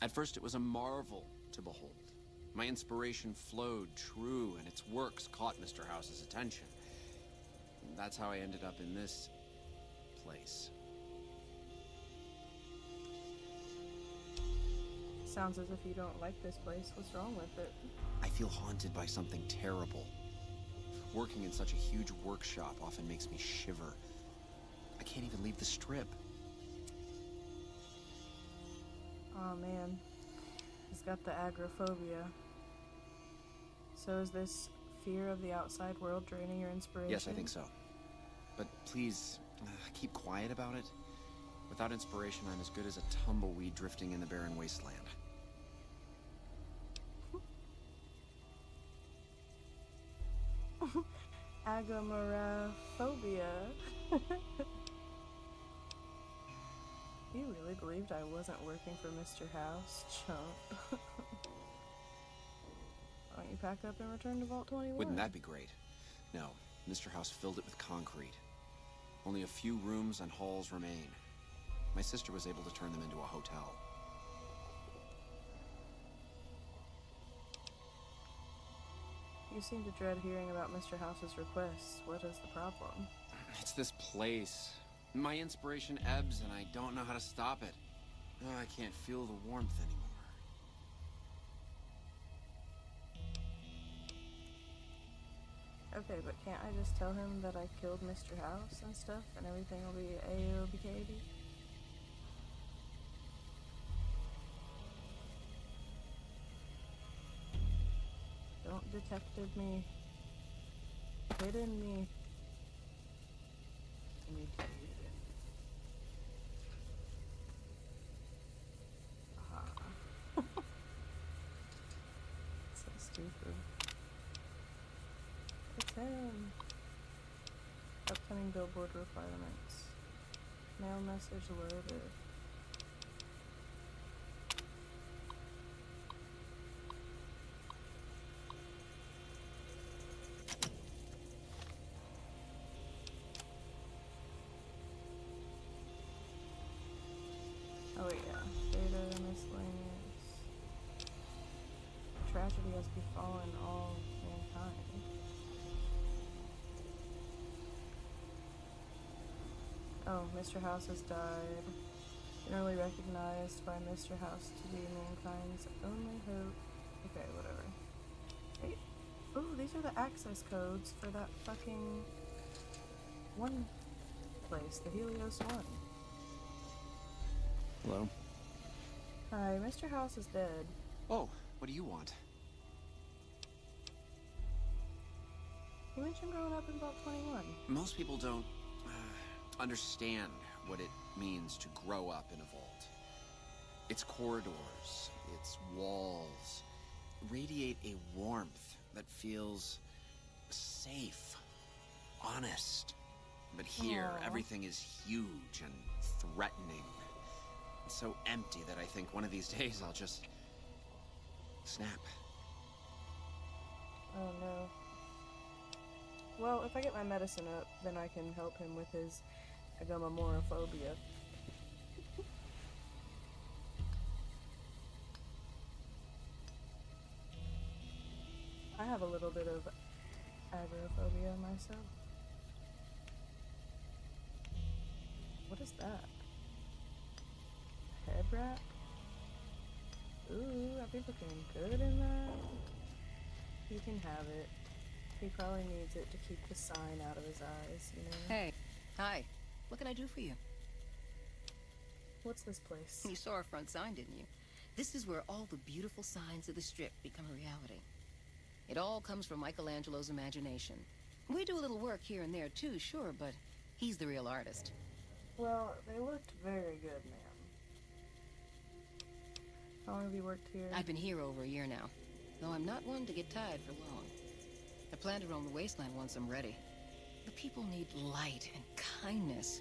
At first it was a marvel to behold. My inspiration flowed true, and its works caught Mr. House's attention. That's how I ended up in this place. Sounds as if you don't like this place. What's wrong with it? I feel haunted by something terrible. Working in such a huge workshop often makes me shiver. I can't even leave the strip. Oh man, he's got the agoraphobia. So is this fear of the outside world draining your inspiration? Yes, I think so. But please, keep quiet about it. Without inspiration, I'm as good as a tumbleweed drifting in the barren wasteland. Agoraphobia. You really believed I wasn't working for Mr. House, chump. Why don't you pack up and return to Vault 21? Wouldn't that be great? No, Mr. House filled it with concrete. Only a few rooms and halls remain. My sister was able to turn them into a hotel. You seem to dread hearing about Mr. House's requests. What is the problem? It's this place. My inspiration ebbs and I don't know how to stop it. Oh, I can't feel the warmth anymore. Okay, but can't I just tell him that I killed Mr. House and stuff and everything will be A-O-B-K-B? Don't detective me. Hidden me. I need to read it. Aha. So stupid. It's him. Upcoming billboard requirements. Mail message loaded. Oh wait, yeah. Data miscellaneous. Tragedy has befallen all mankind. Oh, Mr. House has died. Generally recognized by Mr. House to be mankind's only hope. Okay, whatever. Hey, ooh, these are the access codes for that fucking one place, the Helios 1. Hello? Hi, Mr. House is dead. Oh, what do you want? You mentioned growing up in Vault 21. Most people don't understand what it means to grow up in a vault. Its corridors, its walls, radiate a warmth that feels safe, honest. But here, Aww. everything is huge and threatening. It's so empty that I think one of these days I'll just snap. Oh no. Well, if I get my medicine up, then I can help him with his agoraphobia. I have a little bit of agoraphobia myself. What is that? Head wrap? Ooh, are people looking good in that? You can have it. He probably needs it to keep the sign out of his eyes, you know? Hey. Hi. What can I do for you? What's this place? You saw our front sign, didn't you? This is where all the beautiful signs of the Strip become a reality. It all comes from Michelangelo's imagination. We do a little work here and there too, sure, but he's the real artist. Well, they looked very good, ma'am. How long have you worked here? I've been here over a year now, though I'm not one to get tired for long. I plan to roam the wasteland once I'm ready. The people need light and kindness.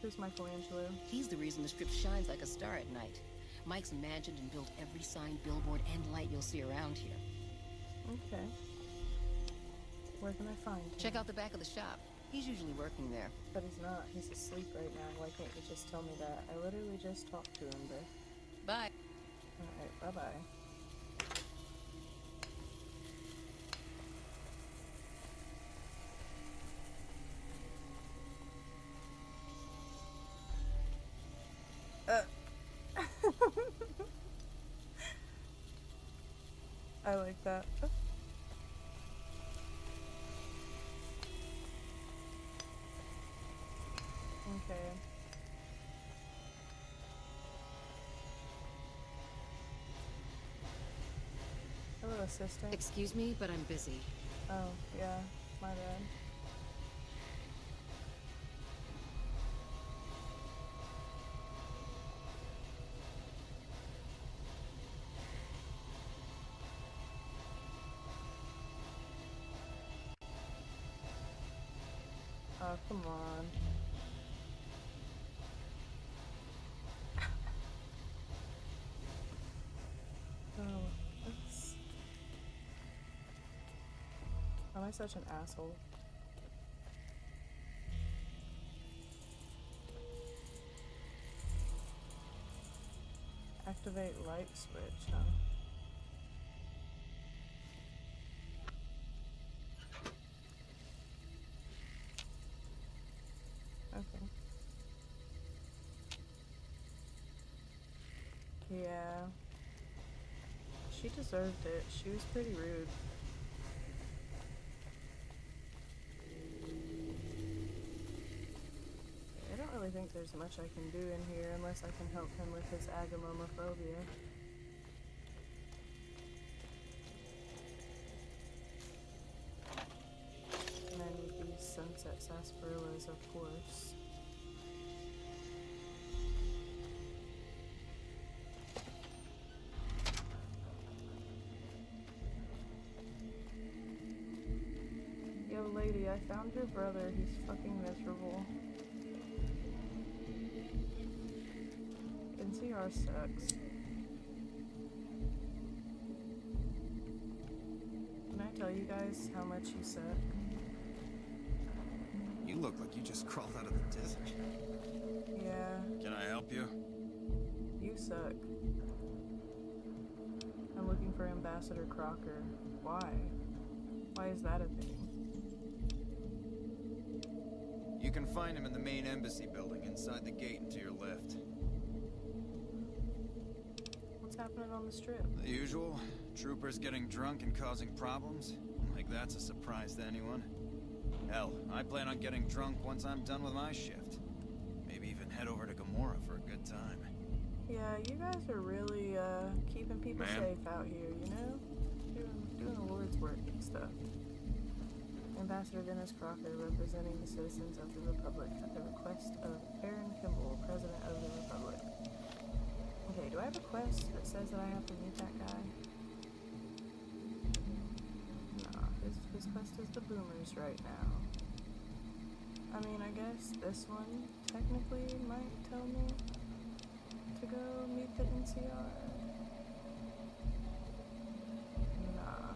Who's Michelangelo? He's the reason the Strip shines like a star at night. Mike's imagined and built every sign, billboard, and light you'll see around here. Okay. Where can I find him? Check out the back of the shop. He's usually working there. But he's not. He's asleep right now. Why can't you just tell me that? I literally just talked to him, bro. Bye. Alright, bye-bye. I like that. Okay. Hello, assistant. Excuse me, but I'm busy. Oh, yeah. My bad. come on. Oh, that's... Am I such an asshole? Activate light switch, huh? Okay. Yeah. She deserved it. She was pretty rude. I don't really think there's much I can do in here unless I can help him with his agamomophobia. And then with these sunset sarsaparillas, of course. Yo, lady, I found your brother. He's fucking miserable. NCR sucks. Can I tell you guys how much you suck? You look like you just crawled out of the desert. Yeah. Can I help you? You suck. I'm looking for Ambassador Crocker. Why? Why is that a thing? You can find him in the main embassy building inside the gate and to your left. What's happening on the strip? The usual. Troopers getting drunk and causing problems. Like that's a surprise to anyone. Hell, I plan on getting drunk once I'm done with my shift. Maybe even head over to Gamora for a good time. Yeah, you guys are really, keeping people safe out here, you know? Doing the Lord's work and stuff. Ambassador Dennis Crocker, representing the citizens of the Republic at the request of Aaron Kimball, President of the Republic. Okay, do I have a quest that says that I have to meet that guy? Nah, his quest is the boomers right now. I mean, I guess this one technically might tell me to go meet the NCR. Nah.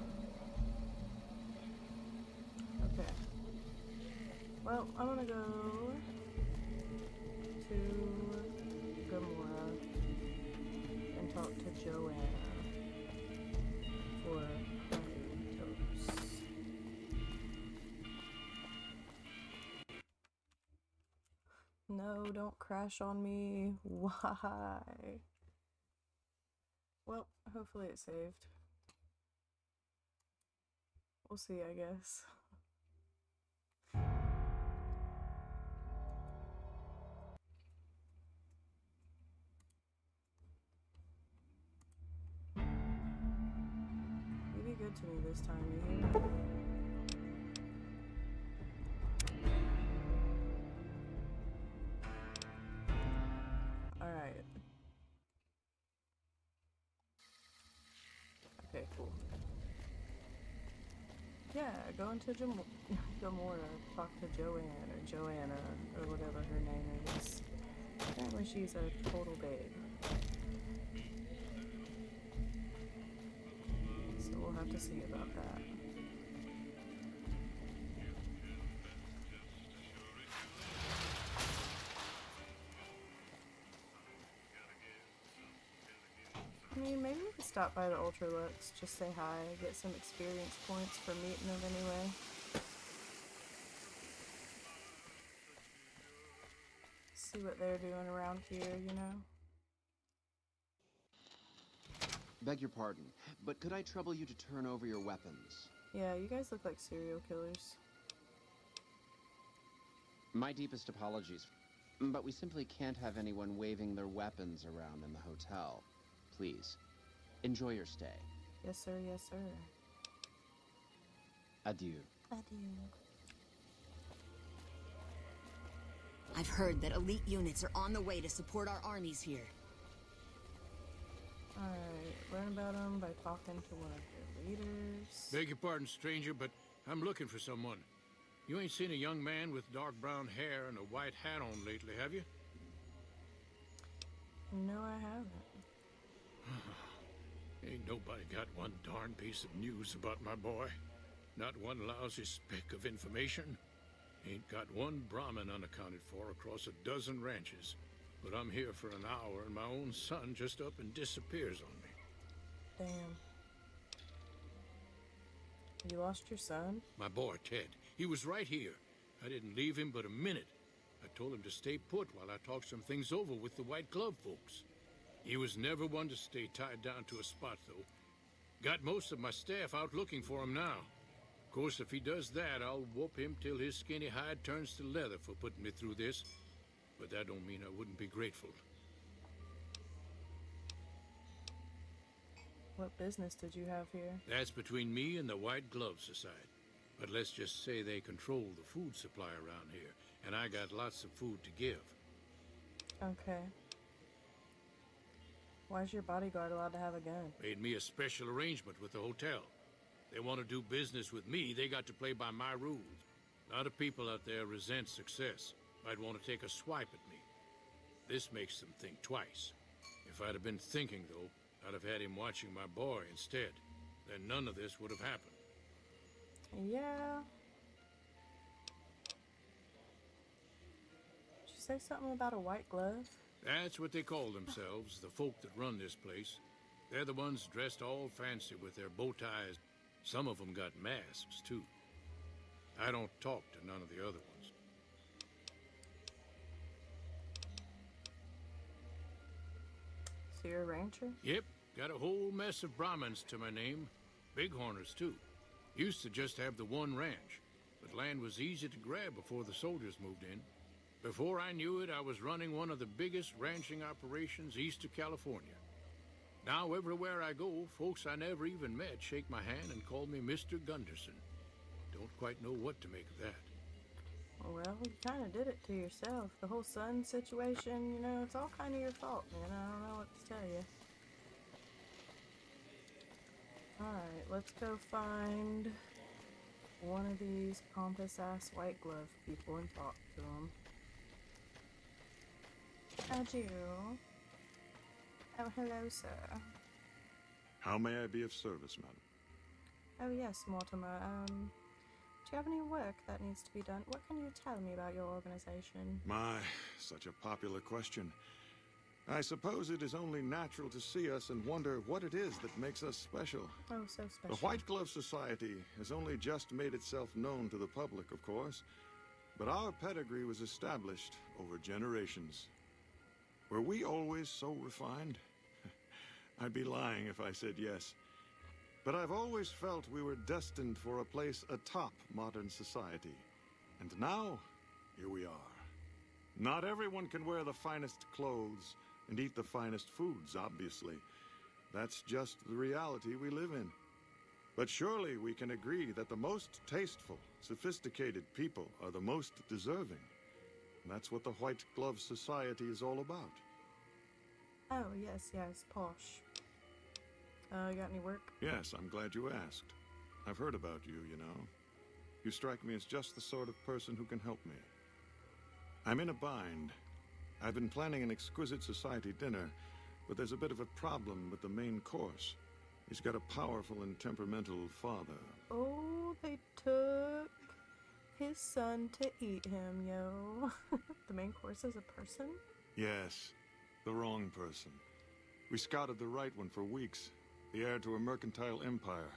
Okay. Well, I'm gonna go to Gamora and talk to Joanna for honey toast. No, don't crash on me. Why? Well, hopefully it saved. We'll see, I guess. You be good to me this time, you hear? Alright. Okay, cool. Yeah, go into Gamora, talk to Joanne, or Joanna, or whatever her name is. Apparently she's a total babe. So we'll have to see about that. I mean, maybe we could stop by the Ultralux, just say hi, get some experience points for meeting them anyway. See what they're doing around here, you know? Beg your pardon, but could I trouble you to turn over your weapons? Yeah, you guys look like serial killers. My deepest apologies, but we simply can't have anyone waving their weapons around in the hotel. Please, enjoy your stay. Yes, sir, yes, sir. Adieu. Adieu. I've heard that elite units are on the way to support our armies here. Alright, learn about them by talking to one of their leaders. Beg your pardon, stranger, but I'm looking for someone. You ain't seen a young man with dark brown hair and a white hat on lately, have you? No, I haven't. Ain't nobody got one darn piece of news about my boy. Not one lousy speck of information. Ain't got one Brahmin unaccounted for across a dozen ranches. But I'm here for an hour and my own son just up and disappears on me. Damn. You lost your son? My boy, Ted. He was right here. I didn't leave him but a minute. I told him to stay put while I talked some things over with the White Glove folks. He was never one to stay tied down to a spot, though. Got most of my staff out looking for him now. Of course, if he does that, I'll whoop him till his skinny hide turns to leather for putting me through this. But that don't mean I wouldn't be grateful. What business did you have here? That's between me and the White Glove Society. But let's just say they control the food supply around here, and I got lots of food to give. Okay. Why's your bodyguard allowed to have a gun? Made me a special arrangement with the hotel. They want to do business with me, they got to play by my rules. A lot of people out there resent success. Might want to take a swipe at me. This makes them think twice. If I'd have been thinking, though, I'd have had him watching my boy instead. Then none of this would have happened. Yeah. Did you say something about a white glove? That's what they call themselves, the folk that run this place. They're the ones dressed all fancy with their bow ties. Some of them got masks, too. I don't talk to none of the other ones. So you're a rancher? Yep, got a whole mess of Brahmins to my name. Bighorners, too. Used to just have the one ranch, but land was easy to grab before the soldiers moved in. Before I knew it, I was running one of the biggest ranching operations east of California. Now, everywhere I go, folks I never even met shake my hand and call me Mr. Gunderson. Don't quite know what to make of that. Well, you kind of did it to yourself. The whole son situation, you know, it's all kind of your fault, man. I don't know what to tell you. Alright, let's go find one of these pompous-ass white glove people and talk to them. How'd you? Oh, hello, sir. How may I be of service, madam? Oh, yes, Mortimer. Do you have any work that needs to be done? What can you tell me about your organization? My, such a popular question. I suppose it is only natural to see us and wonder what it is that makes us special. Oh, so special. The White Glove Society has only just made itself known to the public, of course, but our pedigree was established over generations. Were we always so refined? I'd be lying if I said yes. But I've always felt we were destined for a place atop modern society. And now, here we are. Not everyone can wear the finest clothes and eat the finest foods, obviously. That's just the reality we live in. But surely we can agree that the most tasteful, sophisticated people are the most deserving. And that's what the White Glove Society is all about. Oh, yes, posh. You got any work? Yes, I'm glad you asked. I've heard about you, you know. You strike me as just the sort of person who can help me. I'm in a bind. I've been planning an exquisite society dinner, but there's a bit of a problem with the main course. He's got a powerful and temperamental father. Oh, they took his son to eat him, yo. The main course is a person? Yes, the wrong person. We scouted the right one for weeks. The heir to a mercantile empire,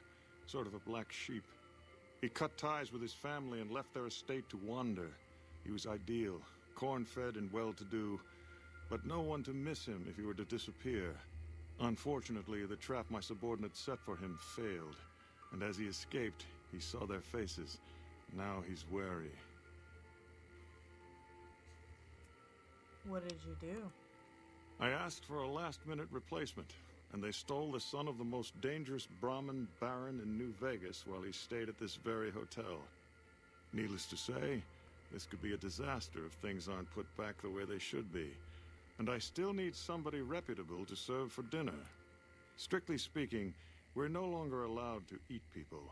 sort of a black sheep. He cut ties with his family and left their estate to wander. He was ideal, corn-fed and well-to-do, but no one to miss him if he were to disappear. Unfortunately, the trap my subordinates set for him failed, and as he escaped, he saw their faces. Now he's wary. What did you do? I asked for a last-minute replacement, and they stole the son of the most dangerous Brahmin baron in New Vegas while he stayed at this very hotel. Needless to say, this could be a disaster if things aren't put back the way they should be. And I still need somebody reputable to serve for dinner. Strictly speaking, we're no longer allowed to eat people.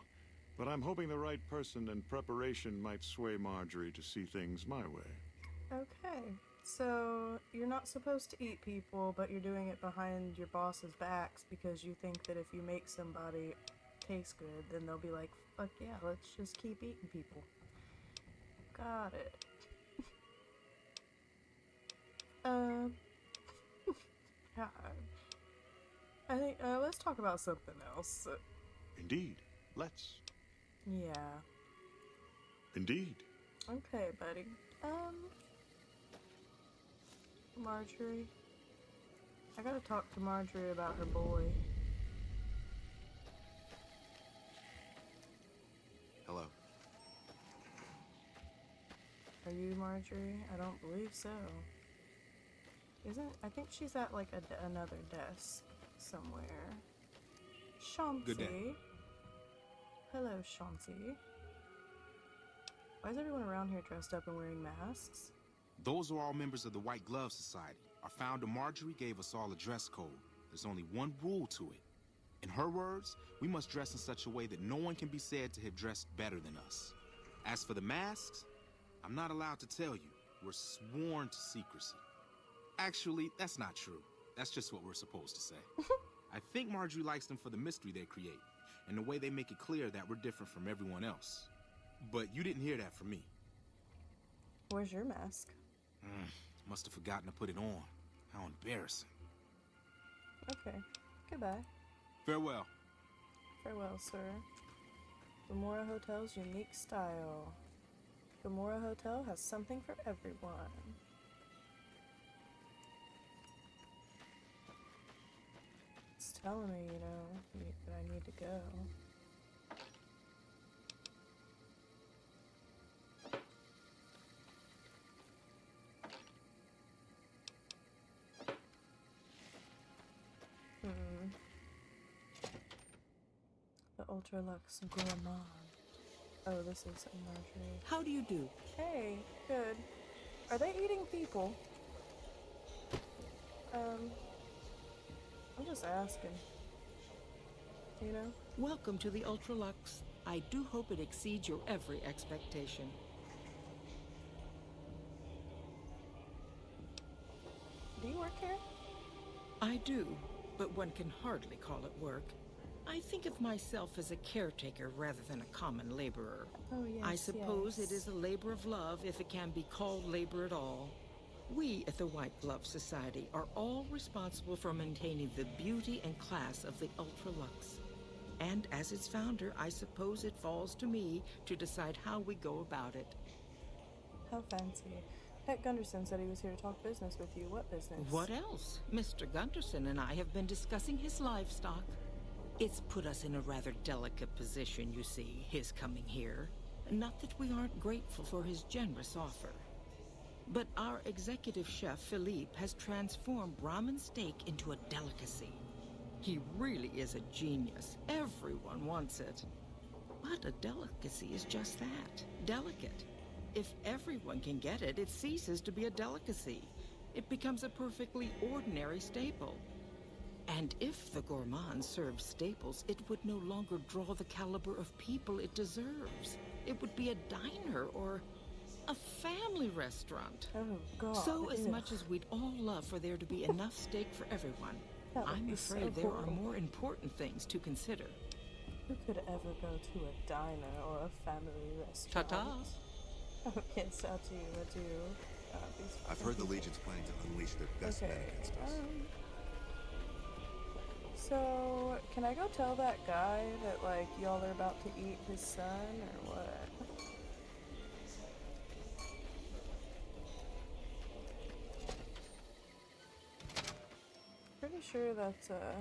But I'm hoping the right person and preparation might sway Marjorie to see things my way. Okay, so you're not supposed to eat people, but you're doing it behind your boss's backs because you think that if you make somebody taste good, then they'll be like, fuck yeah, let's just keep eating people. Got it. God. I think, let's talk about something else. Indeed. Let's. Yeah. Indeed. Okay, buddy. Marjorie. I gotta talk to Marjorie about her boy. Hello. Are you Marjorie? I don't believe so. I think she's at like another desk somewhere. Chauncey. Good day. Hello, Chauncey. Why is everyone around here dressed up and wearing masks? Those are all members of the White Glove Society. Our founder, Marjorie, gave us all a dress code. There's only one rule to it. In her words, we must dress in such a way that no one can be said to have dressed better than us. As for the masks, I'm not allowed to tell you. We're sworn to secrecy. Actually, that's not true. That's just what we're supposed to say. I think Marjorie likes them for the mystery they create, and the way they make it clear that we're different from everyone else. But you didn't hear that from me. Where's your mask? Must have forgotten to put it on. How embarrassing. Okay. Goodbye. Farewell. Farewell, sir. Gamora Hotel's unique style. Gamora Hotel has something for everyone. It's telling me, you know, that I need to go. The Ultra Lux Gourmand. Oh, this is Marjorie. How do you do? Hey, good. Are they eating people? I'm just asking. You know? Welcome to the Ultralux. I do hope it exceeds your every expectation. Do you work here? I do, but one can hardly call it work. I think of myself as a caretaker rather than a common laborer. Oh, yes, I suppose yes. it is a labor of love if it can be called labor at all. We at the White Glove Society are all responsible for maintaining the beauty and class of the Ultralux. And as its founder, I suppose it falls to me to decide how we go about it. How fancy. Pet Gunderson said he was here to talk business with you. What business? What else? Mr. Gunderson and I have been discussing his livestock. It's put us in a rather delicate position, you see, his coming here. Not that we aren't grateful for his generous offer. But our executive chef, Philippe, has transformed Brahmin steak into a delicacy. He really is a genius. Everyone wants it. But a delicacy is just that, delicate. If everyone can get it, it ceases to be a delicacy. It becomes a perfectly ordinary staple. And if the gourmand served staples, it would no longer draw the caliber of people it deserves. It would be a diner or a family restaurant. Oh, God. So as much as we'd all love for there to be enough steak for everyone, I'm afraid there are more important things to consider. Who could ever go to a diner or a family restaurant? Ta-ta. Okay, so adieu. I've heard the Legion's planning to unleash their best men against us. So, can I go tell that guy that, like, y'all are about to eat his son, or what? Pretty sure that's a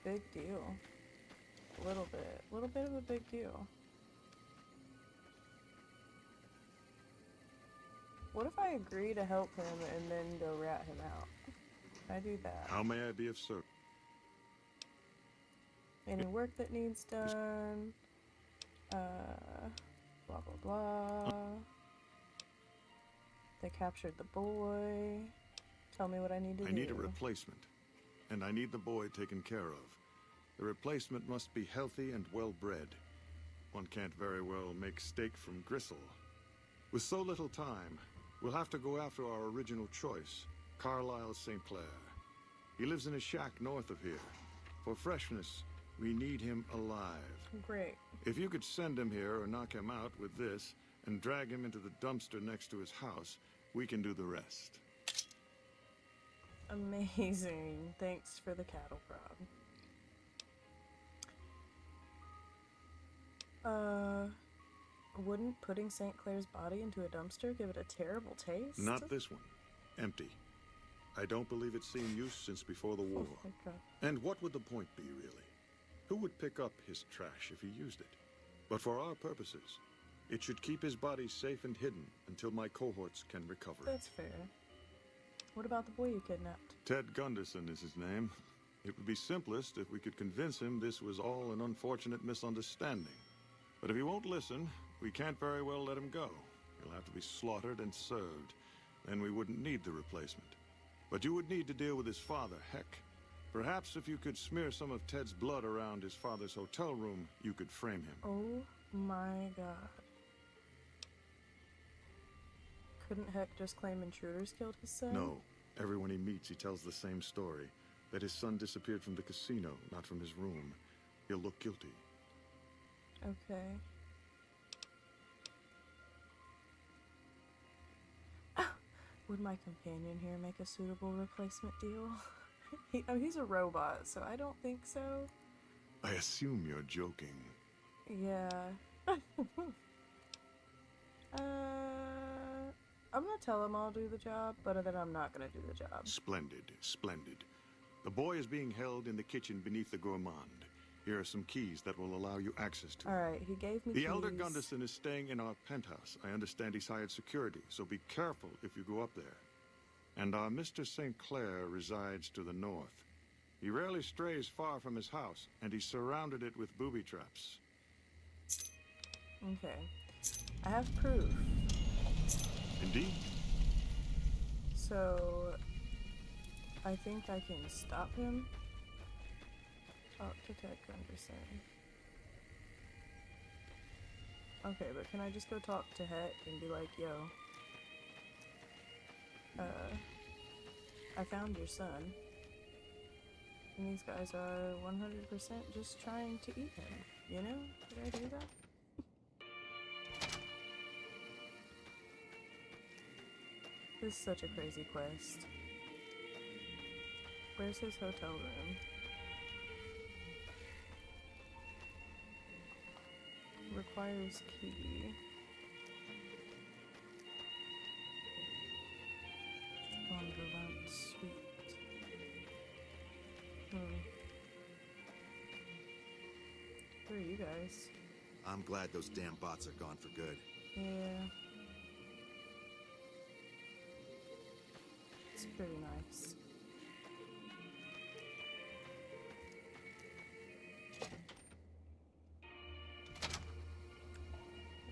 big deal. A little bit of a big deal. What if I agree to help him and then go rat him out? Can I do that? How may I be of service? Any work that needs done, blah blah blah. They captured the boy. Tell me what I need to do. I need a replacement, and I need the boy taken care of. The replacement must be healthy and well-bred. one can't very well make steak from gristle. With so little time, we'll have to go after our original choice, Carlisle St. Clair. He lives in a shack north of here. For freshness, we need him alive. Great. If you could send him here or knock him out with this and drag him into the dumpster next to his house, we can do the rest. Amazing. Thanks for the cattle prod. Wouldn't putting St. Clair's body into a dumpster give it a terrible taste? Not this one. Empty. I don't believe it's seen use since before the war. Oh my God. And what would the point be, really? Who would pick up his trash if he used it? But for our purposes, it should keep his body safe and hidden until my cohorts can recover it. That's fair. What about the boy you kidnapped? Ted Gunderson is his name. It would be simplest if we could convince him this was all an unfortunate misunderstanding. But if he won't listen, we can't very well let him go. He'll have to be slaughtered and served. Then we wouldn't need the replacement. But you would need to deal with his father, Heck. Perhaps if you could smear some of Ted's blood around his father's hotel room, you could frame him. Oh my God. Couldn't Heck just claim intruders killed his son? No. Everyone he meets, he tells the same story. That his son disappeared from the casino, not from his room. He'll look guilty. Okay. Would my companion here make a suitable replacement deal? He's a robot, so I don't think so. I assume you're joking. Yeah. I'm gonna tell him I'll do the job, but then I'm not gonna do the job. Splendid, splendid. The boy is being held in the kitchen beneath the gourmand. Here are some keys that will allow you access to it. Alright, he gave me The keys. elder Gunderson is staying in our penthouse. I understand he's hired security, so be careful if you go up there. And our Mr. St. Clair resides to the north. He rarely strays far from his house, and he's surrounded it with booby traps. Okay. I have proof. Indeed. So, I think I can stop him. Talk to Ted Gunderson. Okay, but can I just go talk to Heck and be like, yo, I found your son. And these guys are 100% just trying to eat him. You know? Did I do that? This is such a crazy quest. Where's his hotel room? Requires key. Wonderland Suite. Who are you guys? I'm glad those damn bots are gone for good. Yeah. It's pretty nice.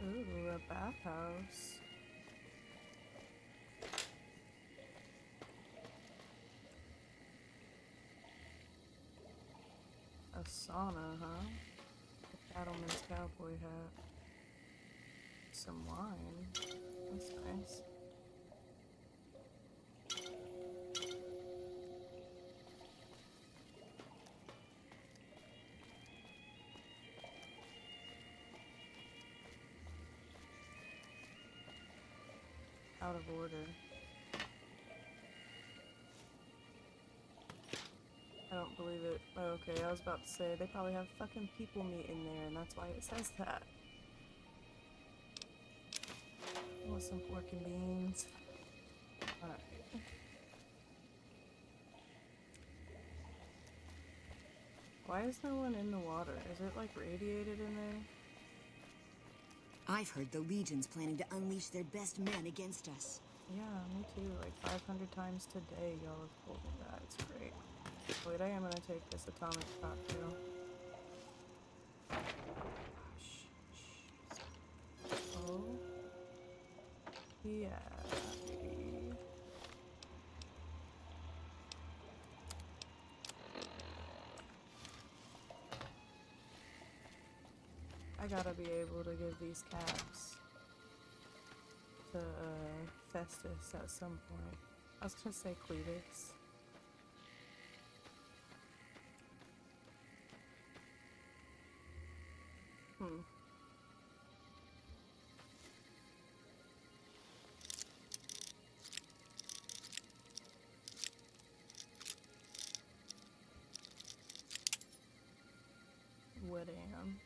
Ooh, a bathhouse. A sauna, huh? A cattleman's cowboy hat. Some wine. That's nice. Out of order. I don't believe it. Oh, okay, I was about to say, they probably have fucking people meat in there, and that's why it says that. I want some pork and beans. Alright. Why is no one in the water? Is it, like, radiated in there? I've heard the Legion's planning to unleash their best men against us. Yeah, me too. Like 500 times today, y'all have told me that. It's great. Wait, I am gonna take this atomic cocktail. Oh. Yeah. I I gotta be able to give these caps to Festus at some point. I was gonna say Cletus. Woodham.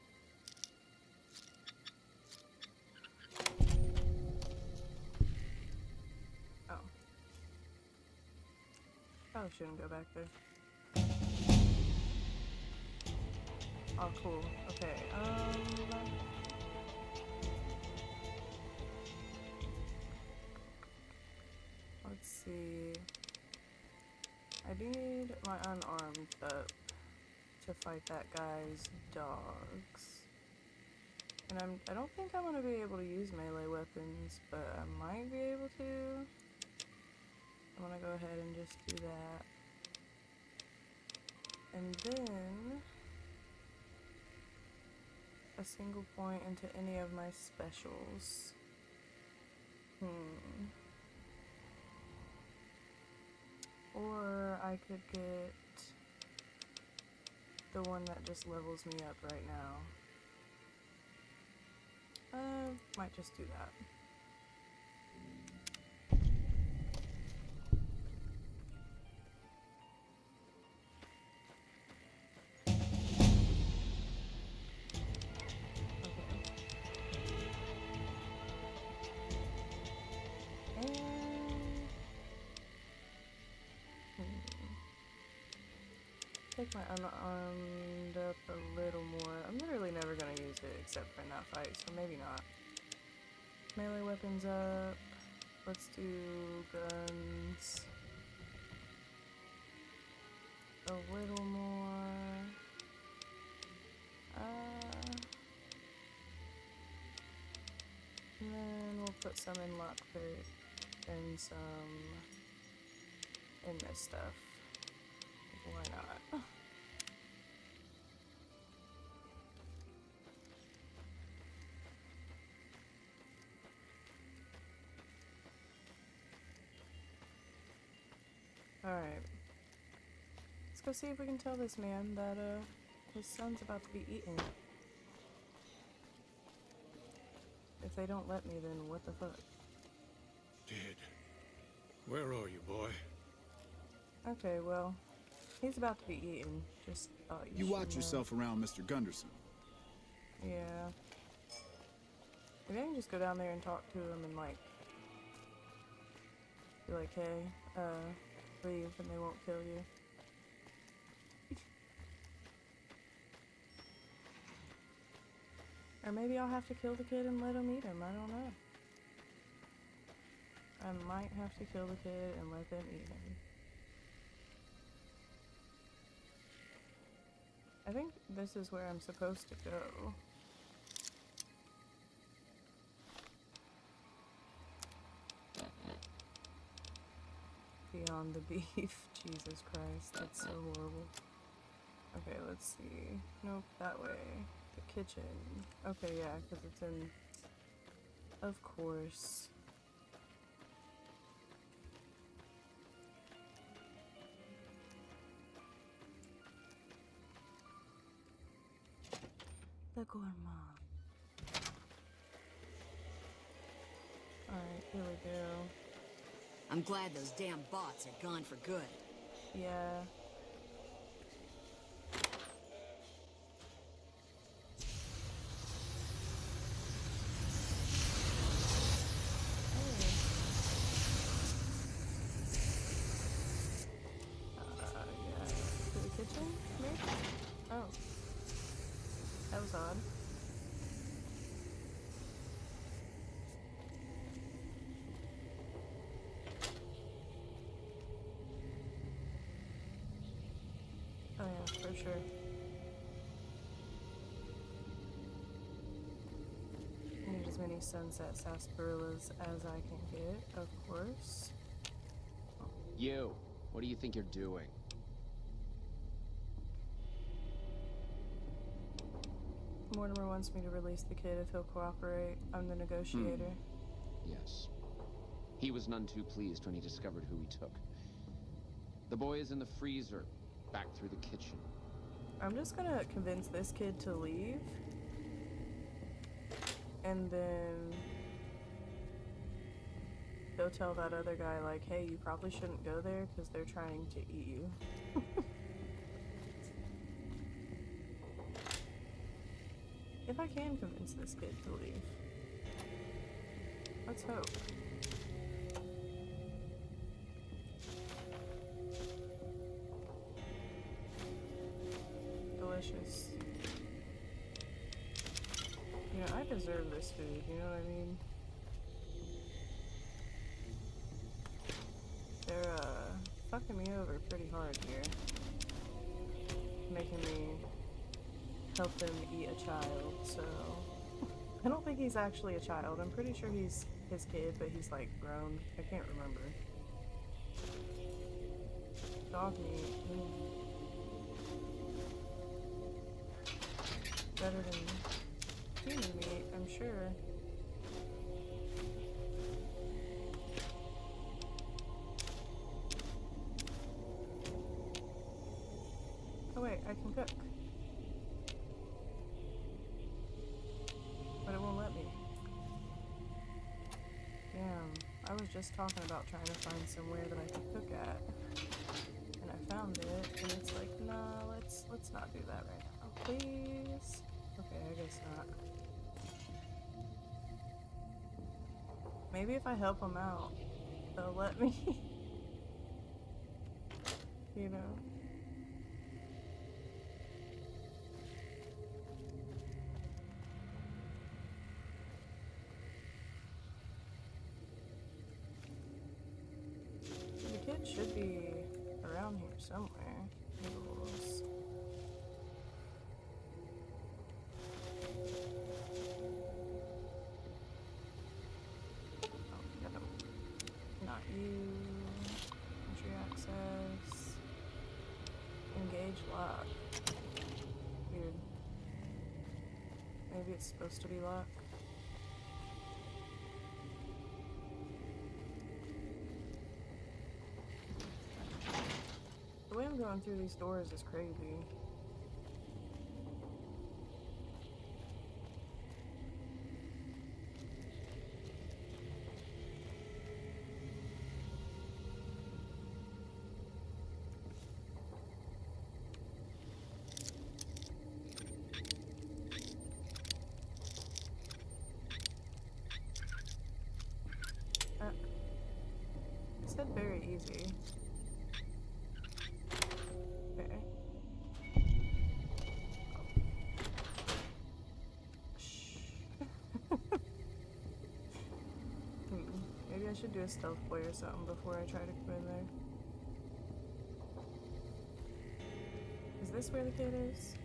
Oh. Probably shouldn't go back there. Oh, cool. Okay, let's see. I need my unarmed up to fight that guy's dogs. And I don't think I'm gonna be able to use melee weapons, but I might be able to. I'm gonna go ahead and just do that. And then a single point into any of my specials. Or I could get the one that just levels me up right now. Might just do that. Take my unarmed up a little more. I'm literally never gonna use it except for in that fight, so maybe not. Melee weapons up. Let's do guns. A little more. And then we'll put some in lockpick and some in this stuff. Why not? Alright. Let's go see if we can tell this man that his son's about to be eaten. If they don't let me, then what the fuck? Dead. Where are you, boy? Okay, well, he's about to be eaten. Just thought you should watch know. yourself around Mr. Gunderson. Yeah. Maybe I can just go down there and talk to him and, like, be like, hey, leave and they won't kill you. Or maybe I'll have to kill the kid and let him eat him. I don't know. I might have to kill the kid and let them eat him. I think this is where I'm supposed to go. Beyond the beef. Jesus Christ, that's so horrible. Okay, let's see. Nope, that way. The kitchen. Okay, yeah, because it's in... Of course. The gourmand. Alright, here we go. I'm glad those damn bots are gone for good. Yeah. Yeah. To the kitchen, maybe? Oh. That was odd. Oh yeah, for sure. Need as many sunset sarsaparillas as I can get, of course. You, what do you think you're doing? Mortimer wants me to release the kid if he'll cooperate. I'm the negotiator. Yes. He was none too pleased when he discovered who he took. The boy is in the freezer, back through the kitchen. I'm just gonna convince this kid to leave. And then go tell that other guy, like, hey, you probably shouldn't go there because they're trying to eat you. If I can convince this kid to leave. Let's hope. Delicious. You know, I deserve this food, you know what I mean? They're, fucking me over pretty hard here. Making me help them eat a child, so... I don't think he's actually a child. I'm pretty sure he's his kid, but he's, like, grown. I can't remember. Dog meat. Better than human meat, I'm sure. Oh wait, I can cook. But it won't let me. Damn, I was just talking about trying to find somewhere that I could cook at. And I found it, and it's like, nah, let's not do that right now. Please? Okay, I guess not. Maybe if I help them out, they'll let me. You know? The kid should be around here somewhere. Noodles. Oh, got him. Not you. Entry access. Engage lock. Weird. Maybe it's supposed to be locked. The way I'm going through these doors is crazy. It said very easy. Okay. Maybe I should do a stealth play or something before I try to come in there. Is this where the kid is?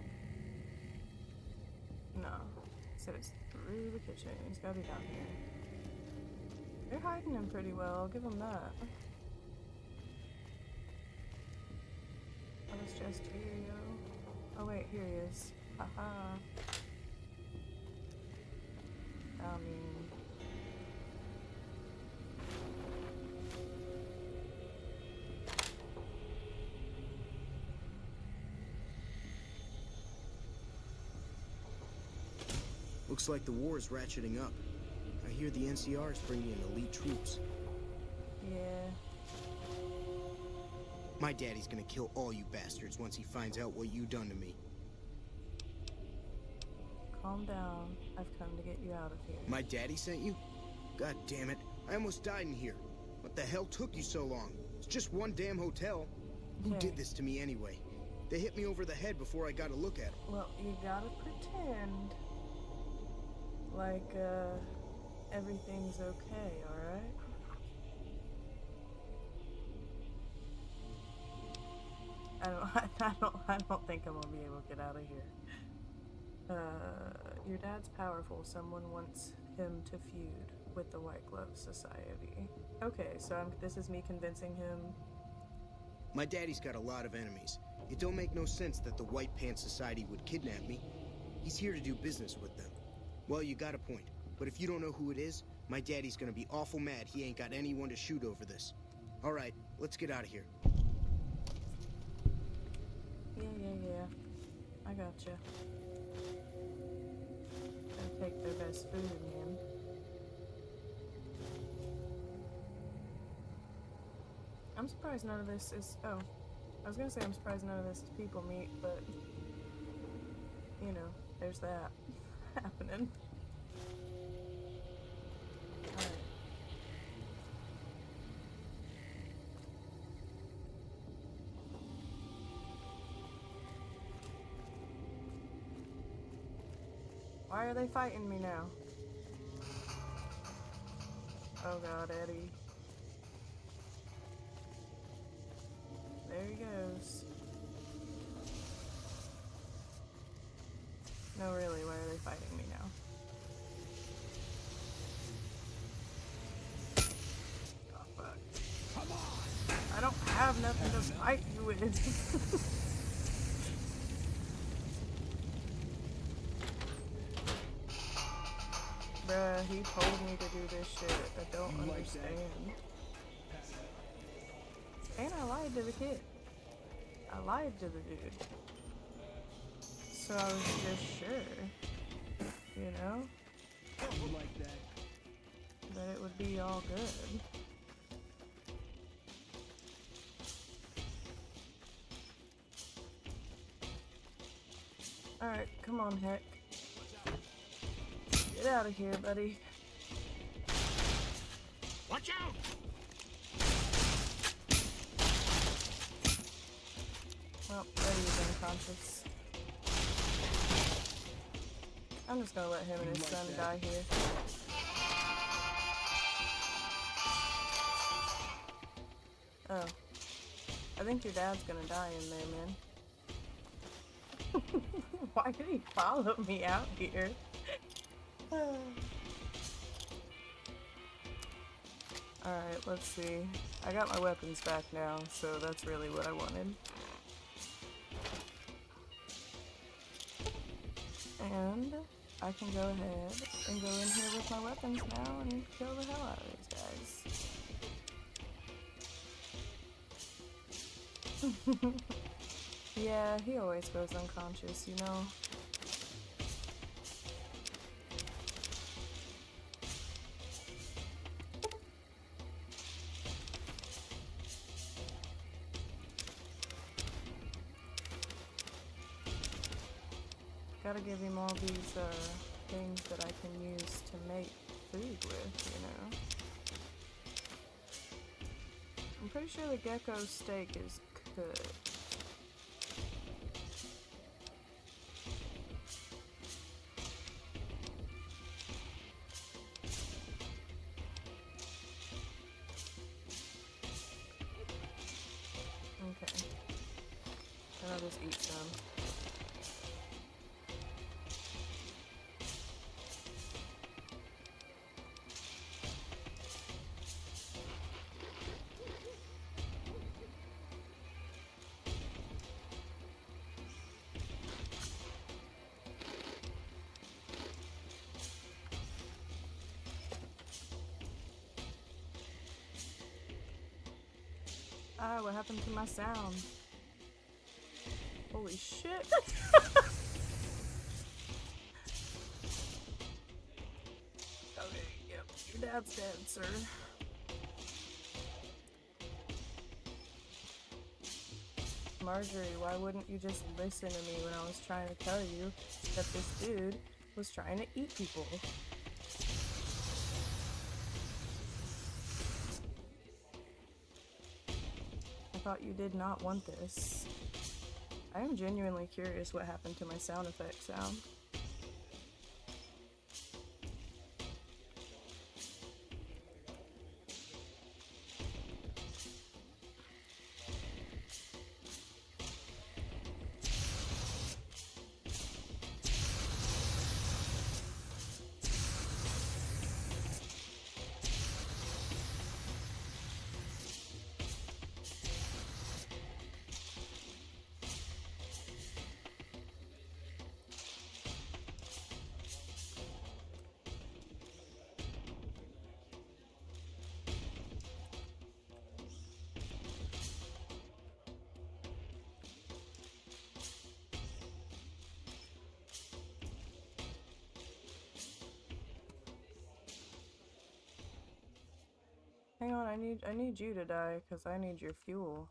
No. It said it's through the kitchen. He's gotta be down here. They're hiding him pretty well, I'll give him that. I was just here, yo. Oh wait, here he is. Haha. I mean... Looks like the war is ratcheting up. I hear the NCR is bringing in elite troops. Yeah. My daddy's gonna kill all you bastards once he finds out what you done to me. Calm down. I've come to get you out of here. My daddy sent you? God damn it. I almost died in here. What the hell took you so long? It's just one damn hotel. Who did this to me anyway? They hit me over the head before I got a look at them. Well, you gotta pretend like, everything's okay, alright? I don't think I'm gonna be able to get out of here. Your dad's powerful. Someone wants him to feud with the White Glove Society. Okay, so this is me convincing him. My daddy's got a lot of enemies. It don't make no sense that the White Pants Society would kidnap me. He's here to do business with them. Well, you got a point. But if you don't know who it is, my daddy's gonna be awful mad he ain't got anyone to shoot over this. All right, let's get out of here. Yeah. I gotcha. Gotta take their best food, man. I'm surprised none of this is... Oh. I was gonna say I'm surprised none of this is people meat, but... You know, there's that happening. Alright. Why are they fighting me now? Oh god, Eddie. There he goes. No, really, why are they fighting me now? Oh, fuck. Come on! I don't have nothing to fight you with. Bruh, he told me to do this shit. I don't understand. And I lied to the kid. I lied to the dude. So I was just sure, you know, that it would be all good. Alright, come on, Heck. Get out of here, buddy. Watch out! Well, Eddie's unconscious. I'm just gonna let him and his son die here. Oh. I think your dad's gonna die in there, man. Why did he follow me out here? Alright, let's see. I got my weapons back now, so that's really what I wanted. And I can go ahead and go in here with my weapons now and kill the hell out of these guys. Yeah, he always goes unconscious, you know? Gotta give him all these things that I can use to make food with, you know? I'm pretty sure the gecko steak is cooked. Okay. And I'll just eat some. Ah, what happened to my sound? Holy shit. Okay, yep. Your dad's dead, sir. Marjorie, why wouldn't you just listen to me when I was trying to tell you that this dude was trying to eat people? I thought you did not want this. I am genuinely curious what happened to my sound effect sound. Hang on, I need you to die, because I need your fuel.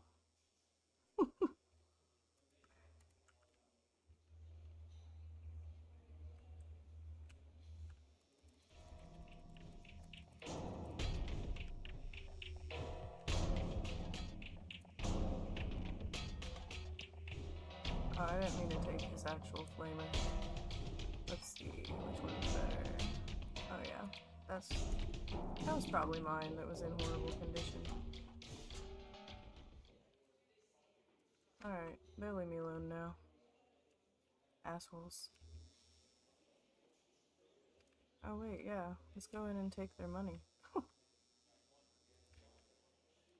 Oh, I didn't mean to take his actual flamer. Let's see, which one's better? Oh yeah, that was probably mine that was in horrible condition. Alright, they'll leave me alone now. Assholes. Oh wait, yeah, let's go in and take their money.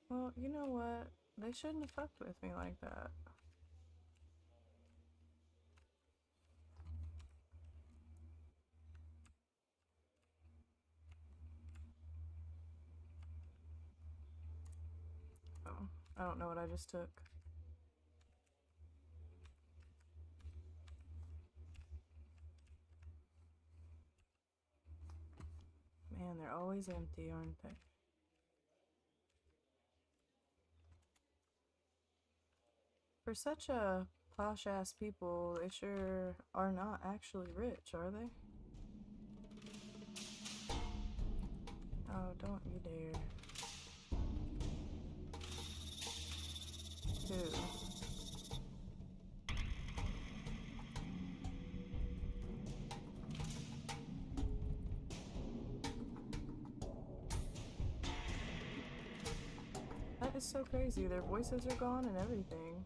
Well, you know what? They shouldn't have fucked with me like that. Oh, I don't know what I just took. Man, they're always empty, aren't they? For such a posh-ass people, they sure are not actually rich, are they? Oh, don't you dare. Who? That is so crazy. Their voices are gone and everything.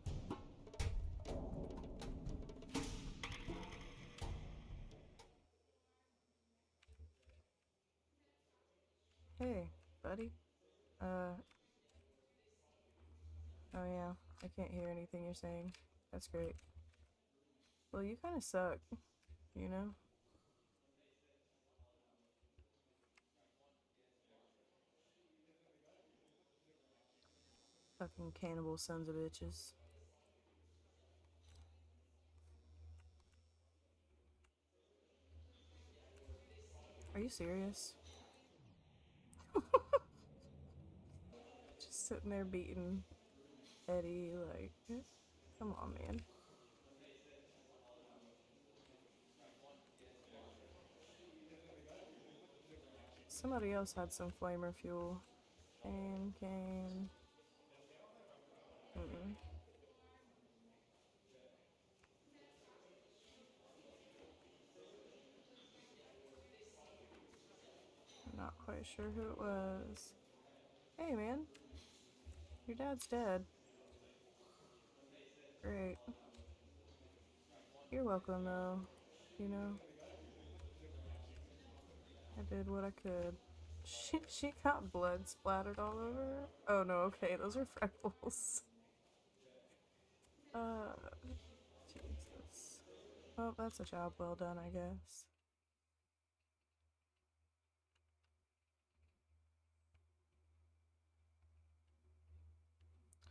Hey, buddy. Oh yeah, I can't hear anything you're saying. That's great. Well, you kind of suck, you know? Fucking cannibal sons of bitches. Are you serious? Just sitting there beating Eddie, like, come on, man. Somebody else had some flamer fuel. Can. Mm-mm. I'm not quite sure who it was. Hey, man. Your dad's dead. Great. You're welcome, though. You know? I did what I could. She got blood splattered all over her. Oh no, okay, those are freckles. Jesus. Well, that's a job well done, I guess.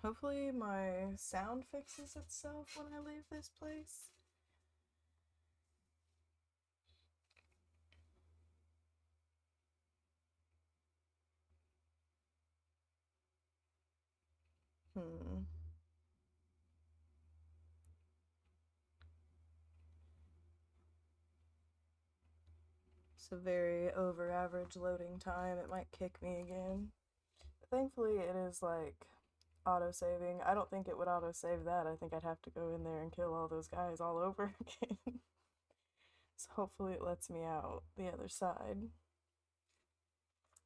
Hopefully my sound fixes itself when I leave this place. It's a very over average loading time. It might kick me again. But thankfully it is like auto-saving. I don't think it would auto-save that. I think I'd have to go in there and kill all those guys all over again. So hopefully it lets me out the other side.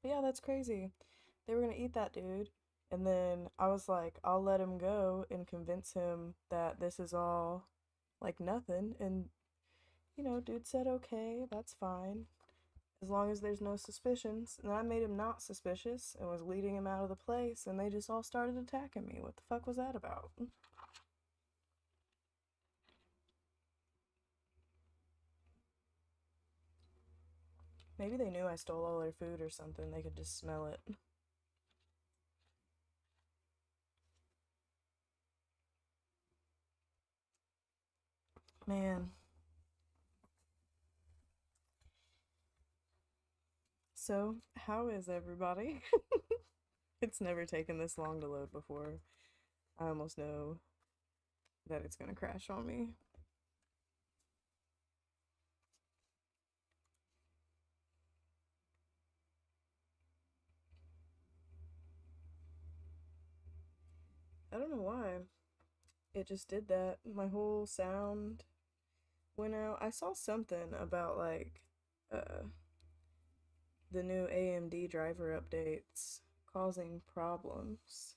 But yeah, that's crazy. They were gonna eat that dude, and then I was like, I'll let him go and convince him that this is all like nothing. And you know, dude said, okay, that's fine. As long as there's no suspicions. And I made him not suspicious and was leading him out of the place, and they just all started attacking me. What the fuck was that about? Maybe they knew I stole all their food or something. They could just smell it. Man. So, how is everybody? It's never taken this long to load before. I almost know that it's gonna crash on me. I don't know why. It just did that. My whole sound went out. I saw something about like the new AMD driver updates causing problems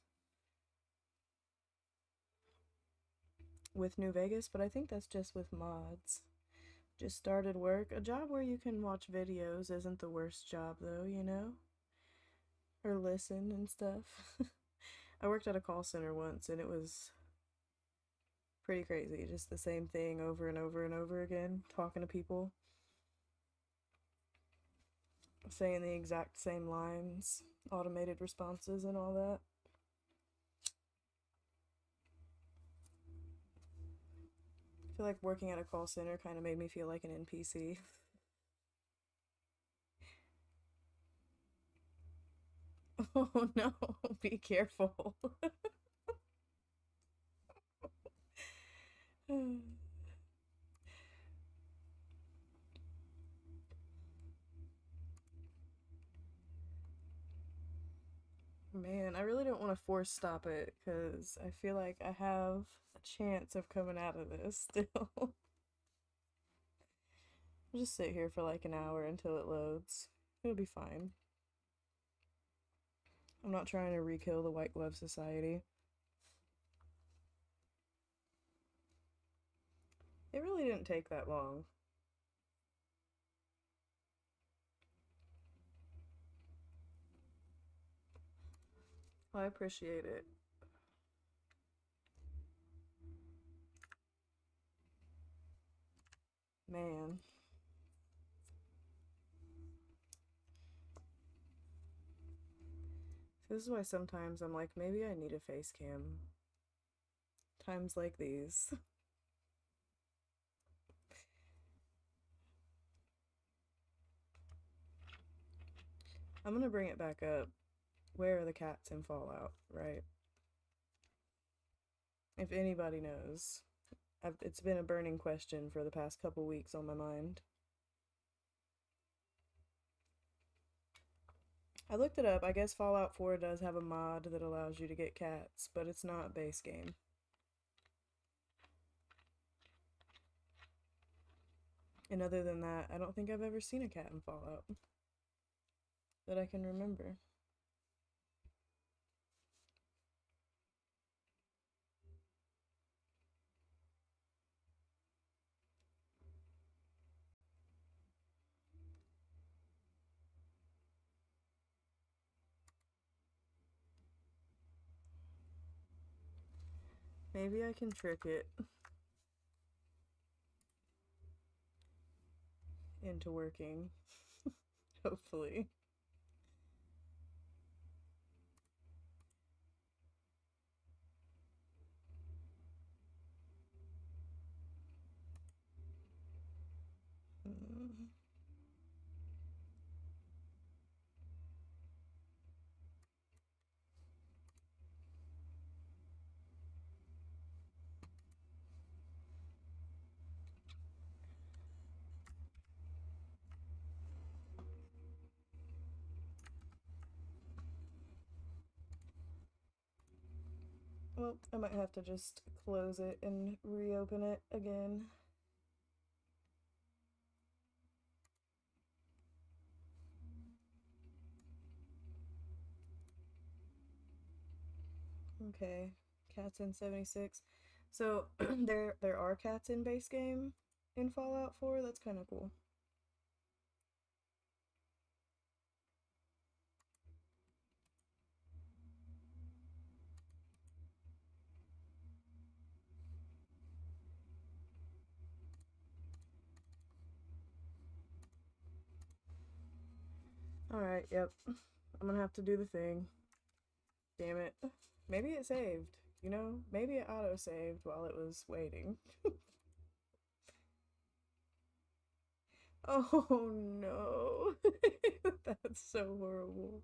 with New Vegas, but I think that's just with mods. Just started work. A job where you can watch videos isn't the worst job though, you know? Or listen and stuff. I worked at a call center once and it was pretty crazy. Just the same thing over and over and over again, talking to people, saying the exact same lines, automated responses and all that. I feel like working at a call center kind of made me feel like an NPC. Oh no, be careful. Man, I really don't want to force stop it because I feel like I have a chance of coming out of this still. I'll just sit here for like an hour until it loads. It'll be fine. I'm not trying to re-kill the White Glove Society. It really didn't take that long. I appreciate it. Man. This is why sometimes I'm like, maybe I need a face cam. Times like these. I'm gonna bring it back up. Where are the cats in Fallout, right? If anybody knows. It's been a burning question for the past couple weeks on my mind. I looked it up. I guess Fallout 4 does have a mod that allows you to get cats, but it's not base game. And other than that, I don't think I've ever seen a cat in Fallout that I can remember. Maybe I can trick it into working. Hopefully. Mm. Well, I might have to just close it and reopen it again. Okay, cats in 76. So there are cats in base game in Fallout 4. That's kind of cool. Alright, yep. I'm gonna have to do the thing. Damn it. Maybe it saved. You know, maybe it auto-saved while it was waiting. Oh no. That's so horrible.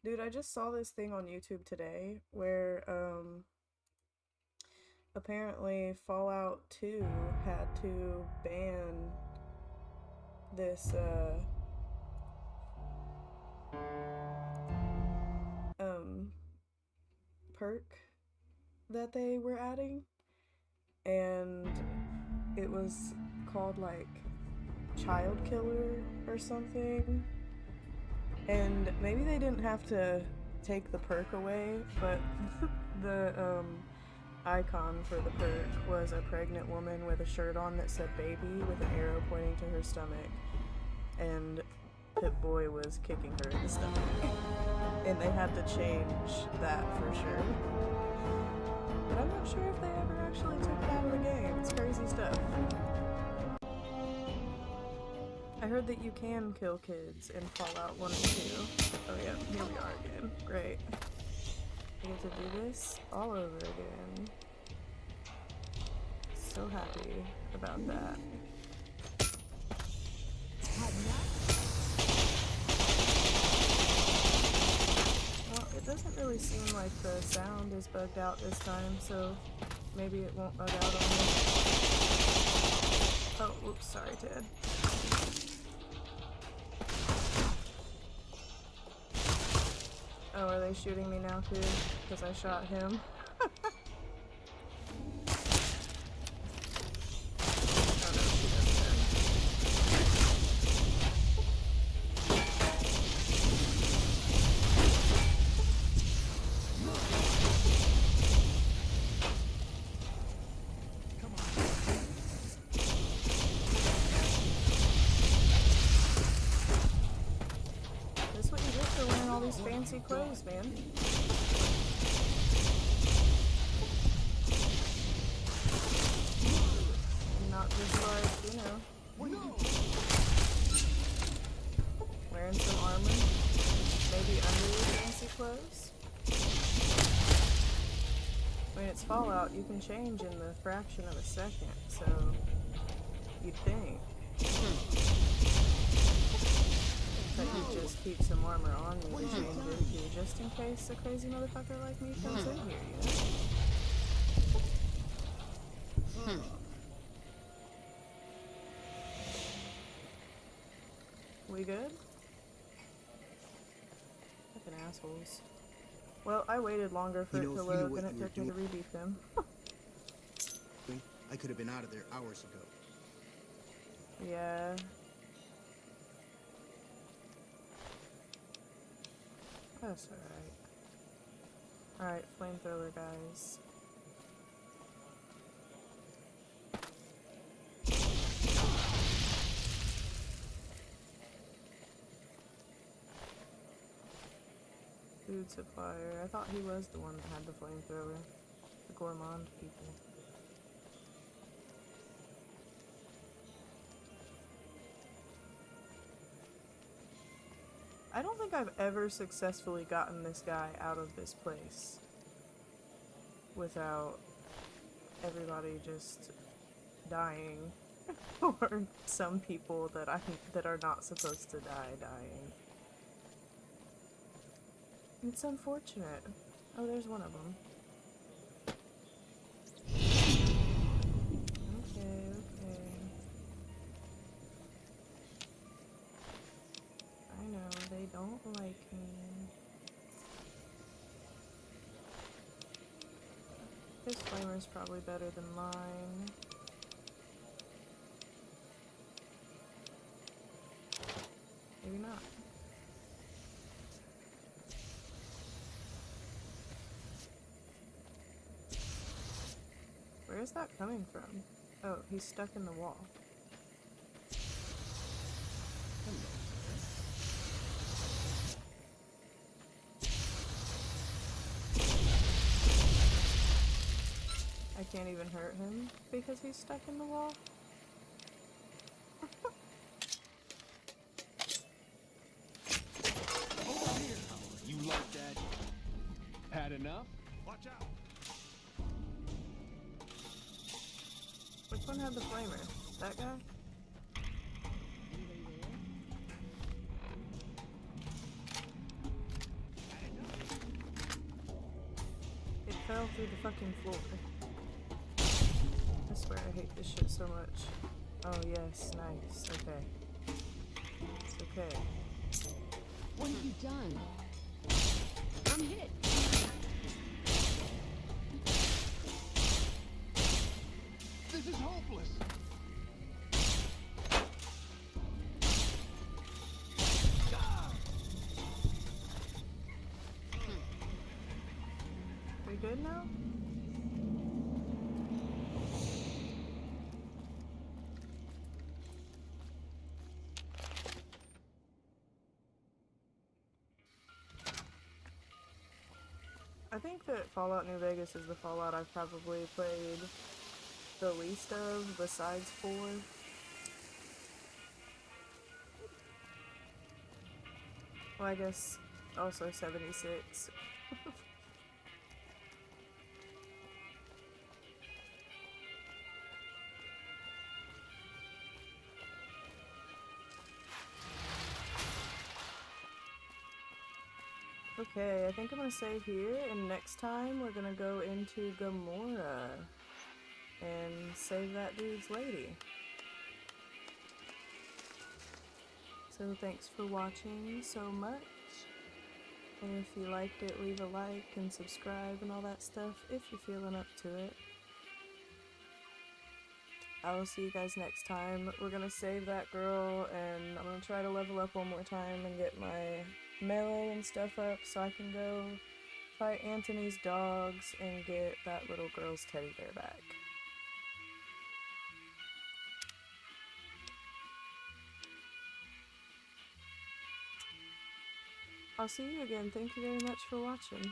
Dude, I just saw this thing on YouTube today where apparently Fallout 2 had to ban this perk that they were adding, and it was called like child killer or something. And maybe they didn't have to take the perk away, but the icon for the perk was a pregnant woman with a shirt on that said baby with an arrow pointing to her stomach, and Pip-Boy was kicking her in the stomach. And they had to change that for sure. But I'm not sure if they ever actually took it out of the game. It's crazy stuff. I heard that you can kill kids in Fallout 1 and 2. Oh yeah, here we are again. Great. I get to do this all over again. So happy about that. Well, it doesn't really seem like the sound is bugged out this time, so maybe it won't bug out on me. Oh, whoops, sorry, Ted. Oh, are they shooting me now too? Because I shot him. Oh no, she doesn't. That's what you get for wearing all these fancy clothes, man. Not just like, you know, wearing some armor, maybe under your fancy clothes. I mean, it's Fallout, you can change in the fraction of a second, so you'd think. But you just keep some armor on you to change into, just in case a crazy motherfucker like me comes in here, you know? We good? Fucking assholes. Well, I waited longer for it to load than it took me to rebeat them. I could have been out of there hours ago. Yeah. That's alright. Alright, flamethrower, guys. Food supplier. I thought he was the one that had the flamethrower. The gourmand people. I don't think I've ever successfully gotten this guy out of this place without everybody just dying, or some people that are not supposed to die dying. It's unfortunate. Oh, there's one of them. Okay. I know, they don't like me. His flamer's probably better than mine. Maybe not. Where is that coming from? Oh, he's stuck in the wall. I can't even hurt him because he's stuck in the wall. You like that? Had enough? Watch out! Which one had the flamer? That guy? fell through the fucking floor. I swear I hate this shit so much. Oh yes, nice, okay. It's okay. What have you done? I'm hit. This is hopeless. We good now? I think that Fallout New Vegas is the Fallout I've probably played the least of, besides 4. Well, I guess also 76. Okay, I think I'm gonna save here, and next time we're gonna go into Gamora and save that dude's lady. So thanks for watching so much, and if you liked it, leave a like and subscribe and all that stuff if you're feeling up to it. I will see you guys next time. We're gonna save that girl, and I'm gonna try to level up one more time and get my melee and stuff up so I can go fight Anthony's dogs and get that little girl's teddy bear back. I'll see you again. Thank you very much for watching.